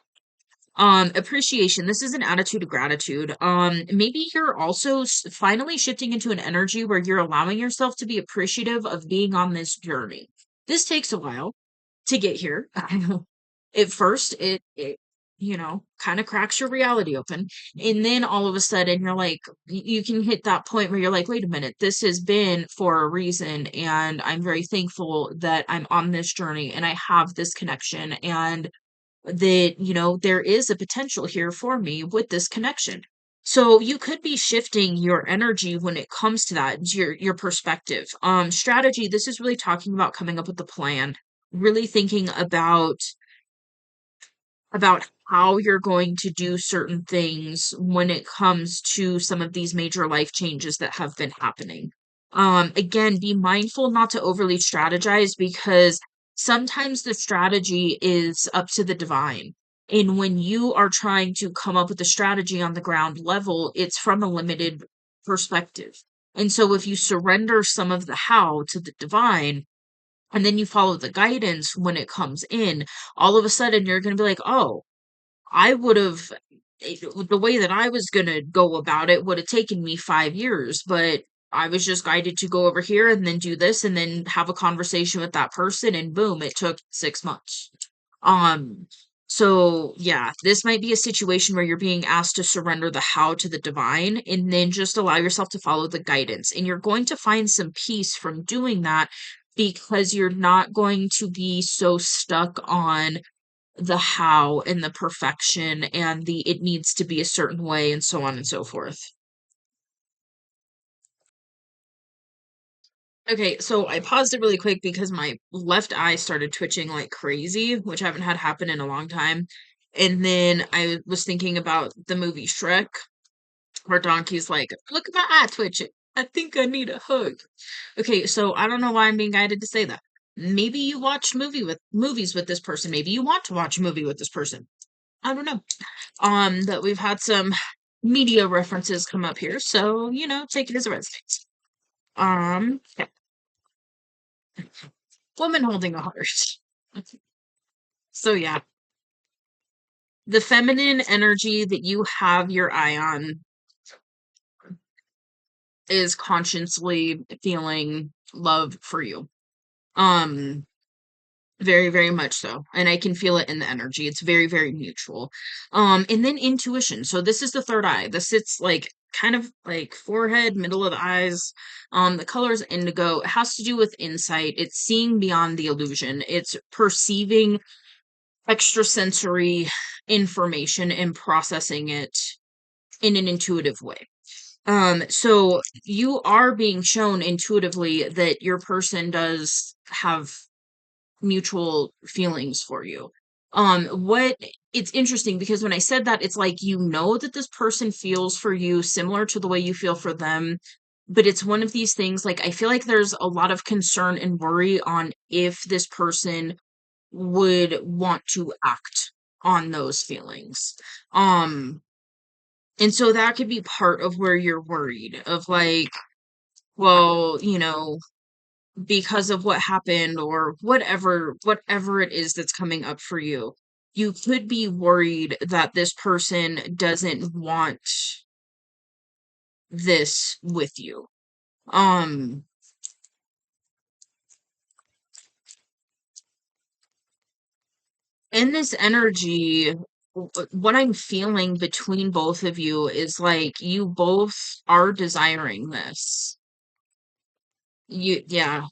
Appreciation. This is an attitude of gratitude. Maybe you're also finally shifting into an energy where you're allowing yourself to be appreciative of being on this journey. This takes a while to get here. At first, it kind of cracks your reality open. And then all of a sudden you're like, you can hit that point where you're like, wait a minute, this has been for a reason. And I'm very thankful that I'm on this journey and I have this connection, and that, there is a potential here for me with this connection. So you could be shifting your energy when it comes to that, your perspective. Strategy, this is really talking about coming up with a plan, really thinking about how you're going to do certain things when it comes to some of these major life changes that have been happening. Again, be mindful not to overly strategize because sometimes the strategy is up to the divine. And when you are trying to come up with a strategy on the ground level, it's from a limited perspective. And so if you surrender some of the how to the divine, and then you follow the guidance when it comes in, all of a sudden you're going to be like, oh, I would have the way that I was gonna go about it would have taken me 5 years, but I was just guided to go over here and then do this and then have a conversation with that person and boom, it took 6 months. Um, so yeah, this might be a situation where you're being asked to surrender the how to the divine and then just allow yourself to follow the guidance. And you're going to find some peace from doing that because you're not going to be so stuck on the how and the perfection and the it needs to be a certain way and so on and so forth. Okay, so I paused it really quick because my left eye started twitching like crazy, which I haven't had happen in a long time. And then I was thinking about the movie Shrek, where Donkey's like, look at my eye twitching. I think I need a hug. Okay, so I don't know why I'm being guided to say that. Maybe you watched movies with this person. Maybe you want to watch a movie with this person. I don't know. That we've had some media references come up here, so take it as a resonates. Yeah. Woman holding a heart. So yeah, the feminine energy that you have your eye on is consciously feeling love for you. Um, Very, very much so. And I can feel it in the energy. It's very, very mutual. And then intuition. So this is the third eye. This sits like kind of like forehead, middle of the eyes. The color is indigo. It has to do with insight. It's seeing beyond the illusion. It's perceiving extrasensory information and processing it in an intuitive way. So you are being shown intuitively that your person does have mutual feelings for you. What It's interesting because when I said that, it's like you know that this person feels for you similar to the way you feel for them, but it's one of these things like I feel like there's a lot of concern and worry on if this person would want to act on those feelings. Um, and so that could be part of where you're worried of like, well, because of what happened or whatever it is that's coming up for you, you could be worried that this person doesn't want this with you. um in this energy, what I'm feeling between both of you is like you both are desiring this. Yeah,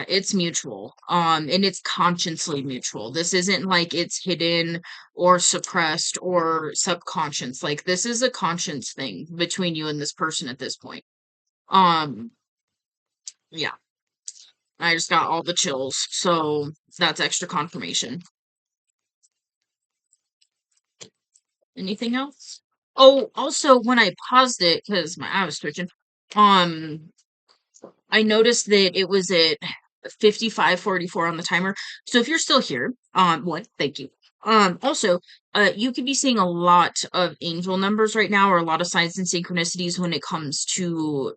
it's mutual. And it's consciously mutual. This isn't like it's hidden or suppressed or subconscious. Like this is a conscious thing between you and this person at this point. Um, yeah, I just got all the chills. So that's extra confirmation. Anything else? Oh, also when I paused it, because my eye was twitching, um, I noticed that it was at 55:44 on the timer. So if you're still here, one, thank you. Also, you could be seeing a lot of angel numbers right now, or a lot of signs and synchronicities when it comes to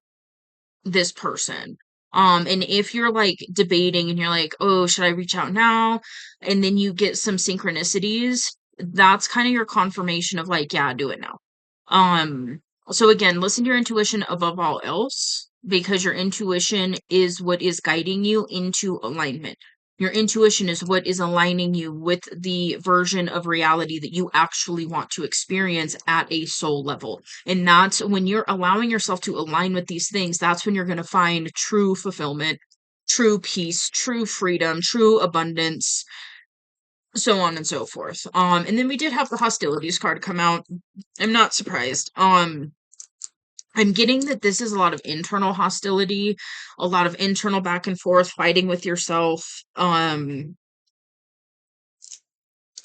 this person. And if you're like debating and you're like, oh, should I reach out now? And then you get some synchronicities, that's kind of your confirmation of like, yeah, do it now. So again, listen to your intuition above all else because your intuition is what is guiding you into alignment. Your intuition is what is aligning you with the version of reality that you actually want to experience at a soul level. And that's when you're allowing yourself to align with these things, that's when you're going to find true fulfillment, true peace, true freedom, true abundance, so on and so forth. And then we did have the hostilities card come out. I'm not surprised. I'm getting that this is a lot of internal hostility, a lot of internal back and forth, fighting with yourself.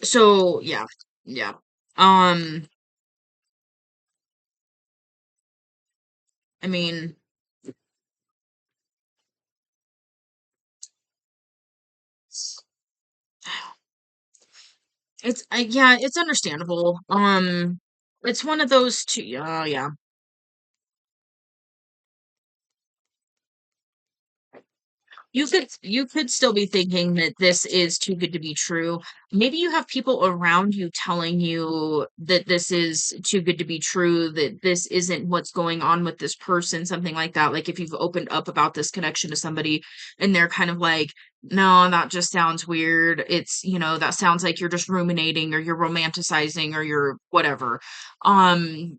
So yeah, yeah. Um, I mean, yeah, it's understandable. It's one of those two. Yeah. You could still be thinking that this is too good to be true. Maybe you have people around you telling you that this is too good to be true, that this isn't what's going on with this person, something like that. Like if you've opened up about this connection to somebody and they're kind of like, no, that just sounds weird. That sounds like you're just ruminating or you're romanticizing or you're whatever. Um,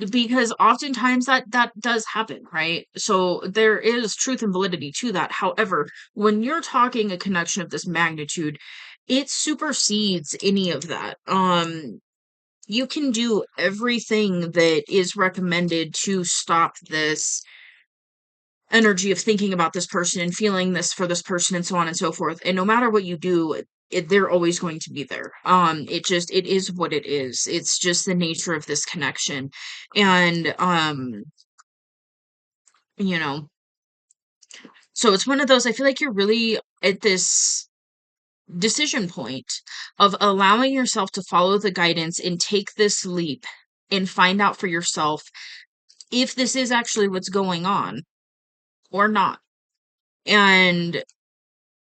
because oftentimes that does happen, right? So there is truth and validity to that. However, when you're talking a connection of this magnitude, it supersedes any of that. You can do everything that is recommended to stop this energy of thinking about this person and feeling this for this person and so on and so forth. And no matter what you do, they're always going to be there. It is what it is. It's just the nature of this connection. And you know, so it's one of those, I feel like you're really at this decision point of allowing yourself to follow the guidance and take this leap and find out for yourself if this is actually what's going on or not. And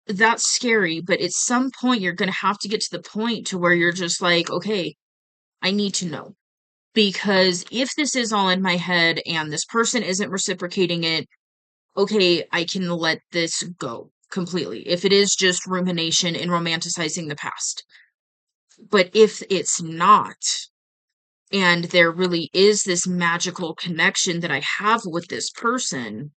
that's scary, but at some point you're going to have to get to the point to where you're just like, okay, I need to know. Because if this is all in my head and this person isn't reciprocating it, okay, I can let this go completely. If it is just rumination and romanticizing the past. But if it's not, and there really is this magical connection that I have with this person,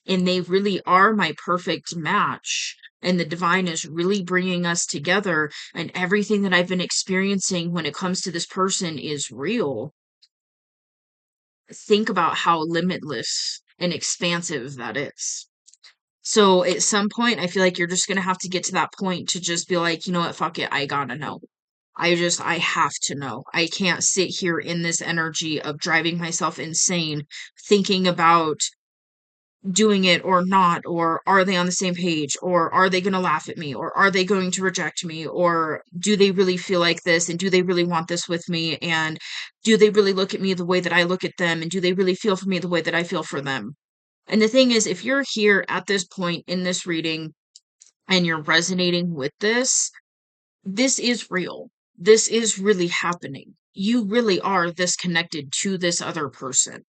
and they really are my perfect match, and the divine is really bringing us together, and everything that I've been experiencing when it comes to this person is real, think about how limitless and expansive that is. So at some point, I feel like you're just gonna have to get to that point to just be like, you know what, fuck it, I gotta know. I have to know. I can't sit here in this energy of driving myself insane, thinking about doing it or not, or are they on the same page, or are they gonna laugh at me, or are they going to reject me, or do they really feel like this, and do they really want this with me, and do they really look at me the way that I look at them, and do they really feel for me the way that I feel for them? And the thing is, if you're here at this point in this reading and you're resonating with this, this is real. This is really happening. You really are this connected to this other person.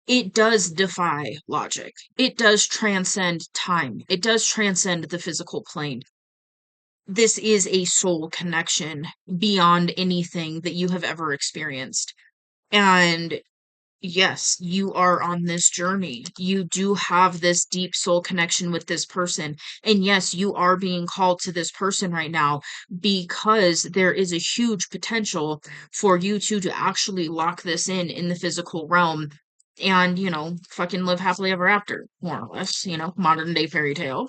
It does defy logic. It does transcend time. It does transcend the physical plane. This is a soul connection beyond anything that you have ever experienced. And yes, you are on this journey. You do have this deep soul connection with this person. And yes, you are being called to this person right now because there is a huge potential for you two to actually lock this in the physical realm and, fucking live happily ever after, more or less, modern day fairy tale,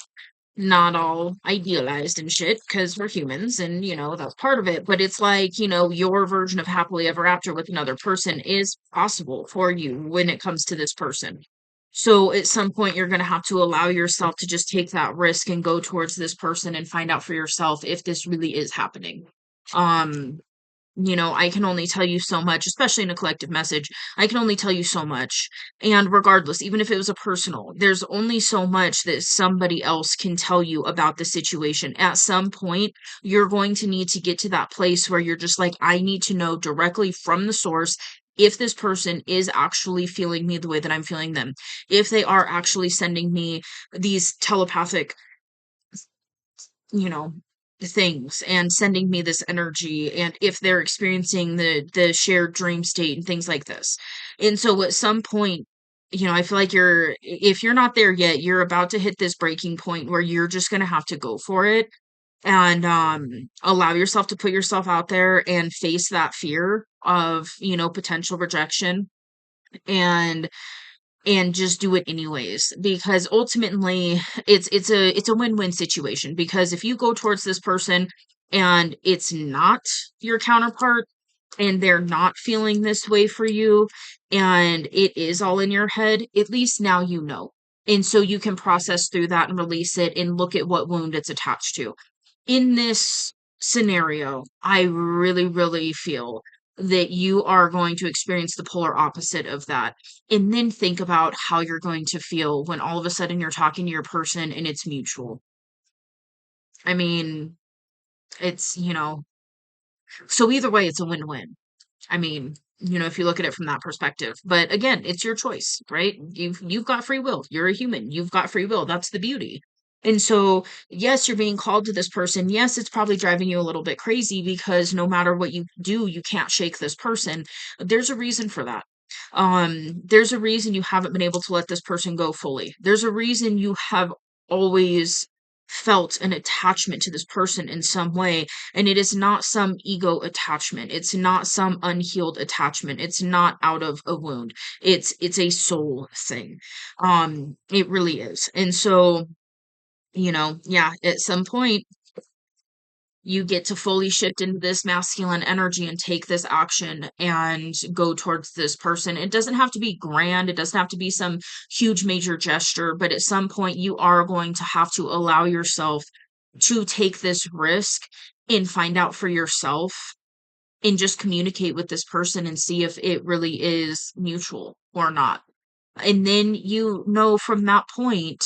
not all idealized and shit because we're humans and that's part of it, but it's like your version of happily ever after with another person is possible for you when it comes to this person. So at some point you're going to have to allow yourself to just take that risk and go towards this person and find out for yourself if this really is happening. um I can only tell you so much, especially in a collective message. I can only tell you so much. And regardless, even if it was a personal, there's only so much that somebody else can tell you about the situation. At some point, you're going to need to get to that place where you're just like, I need to know directly from the source if this person is actually feeling me the way that I'm feeling them, if they are actually sending me these telepathic you know things and sending me this energy, and if they're experiencing the shared dream state and things like this. And so at some point, I feel like if you're not there yet, you're about to hit this breaking point where you're just going to have to go for it and allow yourself to put yourself out there and face that fear of potential rejection, and just do it anyways, because ultimately it's a win-win situation, because if you go towards this person and it's not your counterpart, and they're not feeling this way for you, and it is all in your head, at least now you know. And so you can process through that and release it and look at what wound it's attached to. In this scenario, I really, really feel that you are going to experience the polar opposite of that. And then think about how you're going to feel when all of a sudden you're talking to your person and it's mutual. I mean, it's, so either way, it's a win-win. I mean, if you look at it from that perspective. But again, it's your choice, right? You've got free will. You're a human. You've got free will. That's the beauty. And so, yes, you're being called to this person. Yes, it's probably driving you a little bit crazy because no matter what you do, you can't shake this person. There's a reason for that. There's a reason you haven't been able to let this person go fully. There's a reason you have always felt an attachment to this person in some way, and it is not some ego attachment. It's not some unhealed attachment. It's not out of a wound. It's a soul thing. It really is. And so, yeah, at some point you get to fully shift into this masculine energy and take this action and go towards this person. It doesn't have to be grand. It doesn't have to be some huge major gesture, but at some point you are going to have to allow yourself to take this risk and find out for yourself and just communicate with this person and see if it really is mutual or not. And then from that point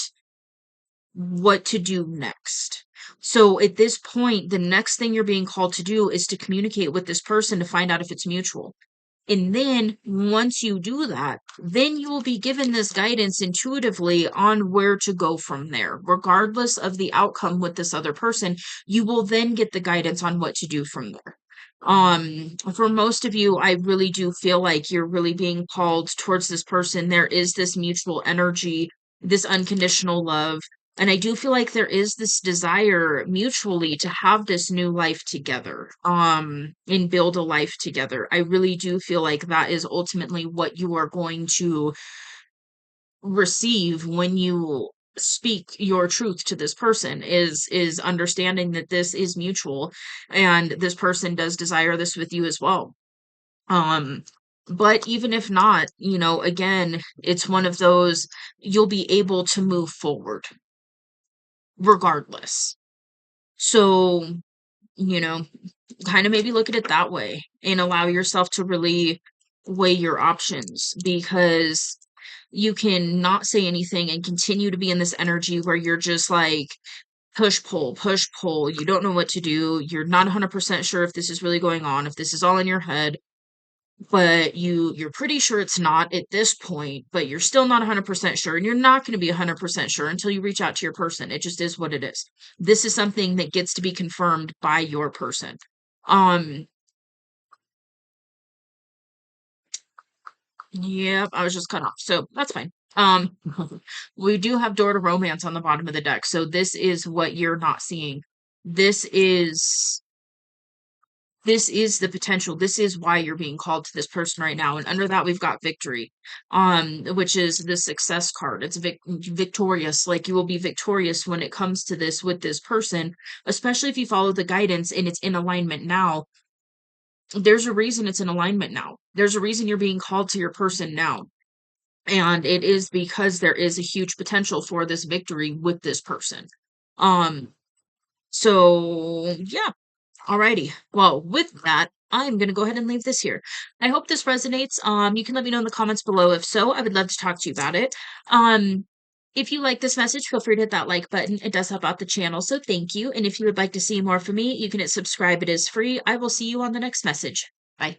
what to do next. So at this point, the next thing you're being called to do is to communicate with this person to find out if it's mutual. And then once you do that, then you will be given this guidance intuitively on where to go from there. Regardless of the outcome with this other person, you will then get the guidance on what to do from there. For most of you, I really do feel like you're really being called towards this person. There is this mutual energy, this unconditional love. And I do feel like there is this desire mutually to have this new life together, and build a life together. I really do feel like that is ultimately what you are going to receive when you speak your truth to this person is understanding that this is mutual and this person does desire this with you as well. Um, but even if not, again, it's one of those you'll be able to move forward regardless. So, you know, kind of maybe look at it that way and allow yourself to really weigh your options because you can not say anything and continue to be in this energy where you're just like push, pull. You don't know what to do. You're not 100% sure if this is really going on, if this is all in your head, but you're pretty sure it's not at this point, but you're still not 100% sure, and you're not going to be 100% sure until you reach out to your person. It just is what it is. This is something that gets to be confirmed by your person. Um, yep, I was just cut off, so that's fine. We do have door to romance on the bottom of the deck, so this is what you're not seeing. This is this is the potential. This is why you're being called to this person right now. And under that, we've got victory, which is the success card. It's victorious. Like you will be victorious when it comes to this with this person, especially if you follow the guidance and it's in alignment now. There's a reason it's in alignment now. There's a reason you're being called to your person now. And it is because there is a huge potential for this victory with this person. Um, so yeah, alrighty. Well, with that, I'm going to go ahead and leave this here. I hope this resonates. You can let me know in the comments below. If so, I would love to talk to you about it. If you like this message, feel free to hit that like button. It does help out the channel, so thank you. And if you would like to see more from me, you can hit subscribe. It is free. I will see you on the next message. Bye.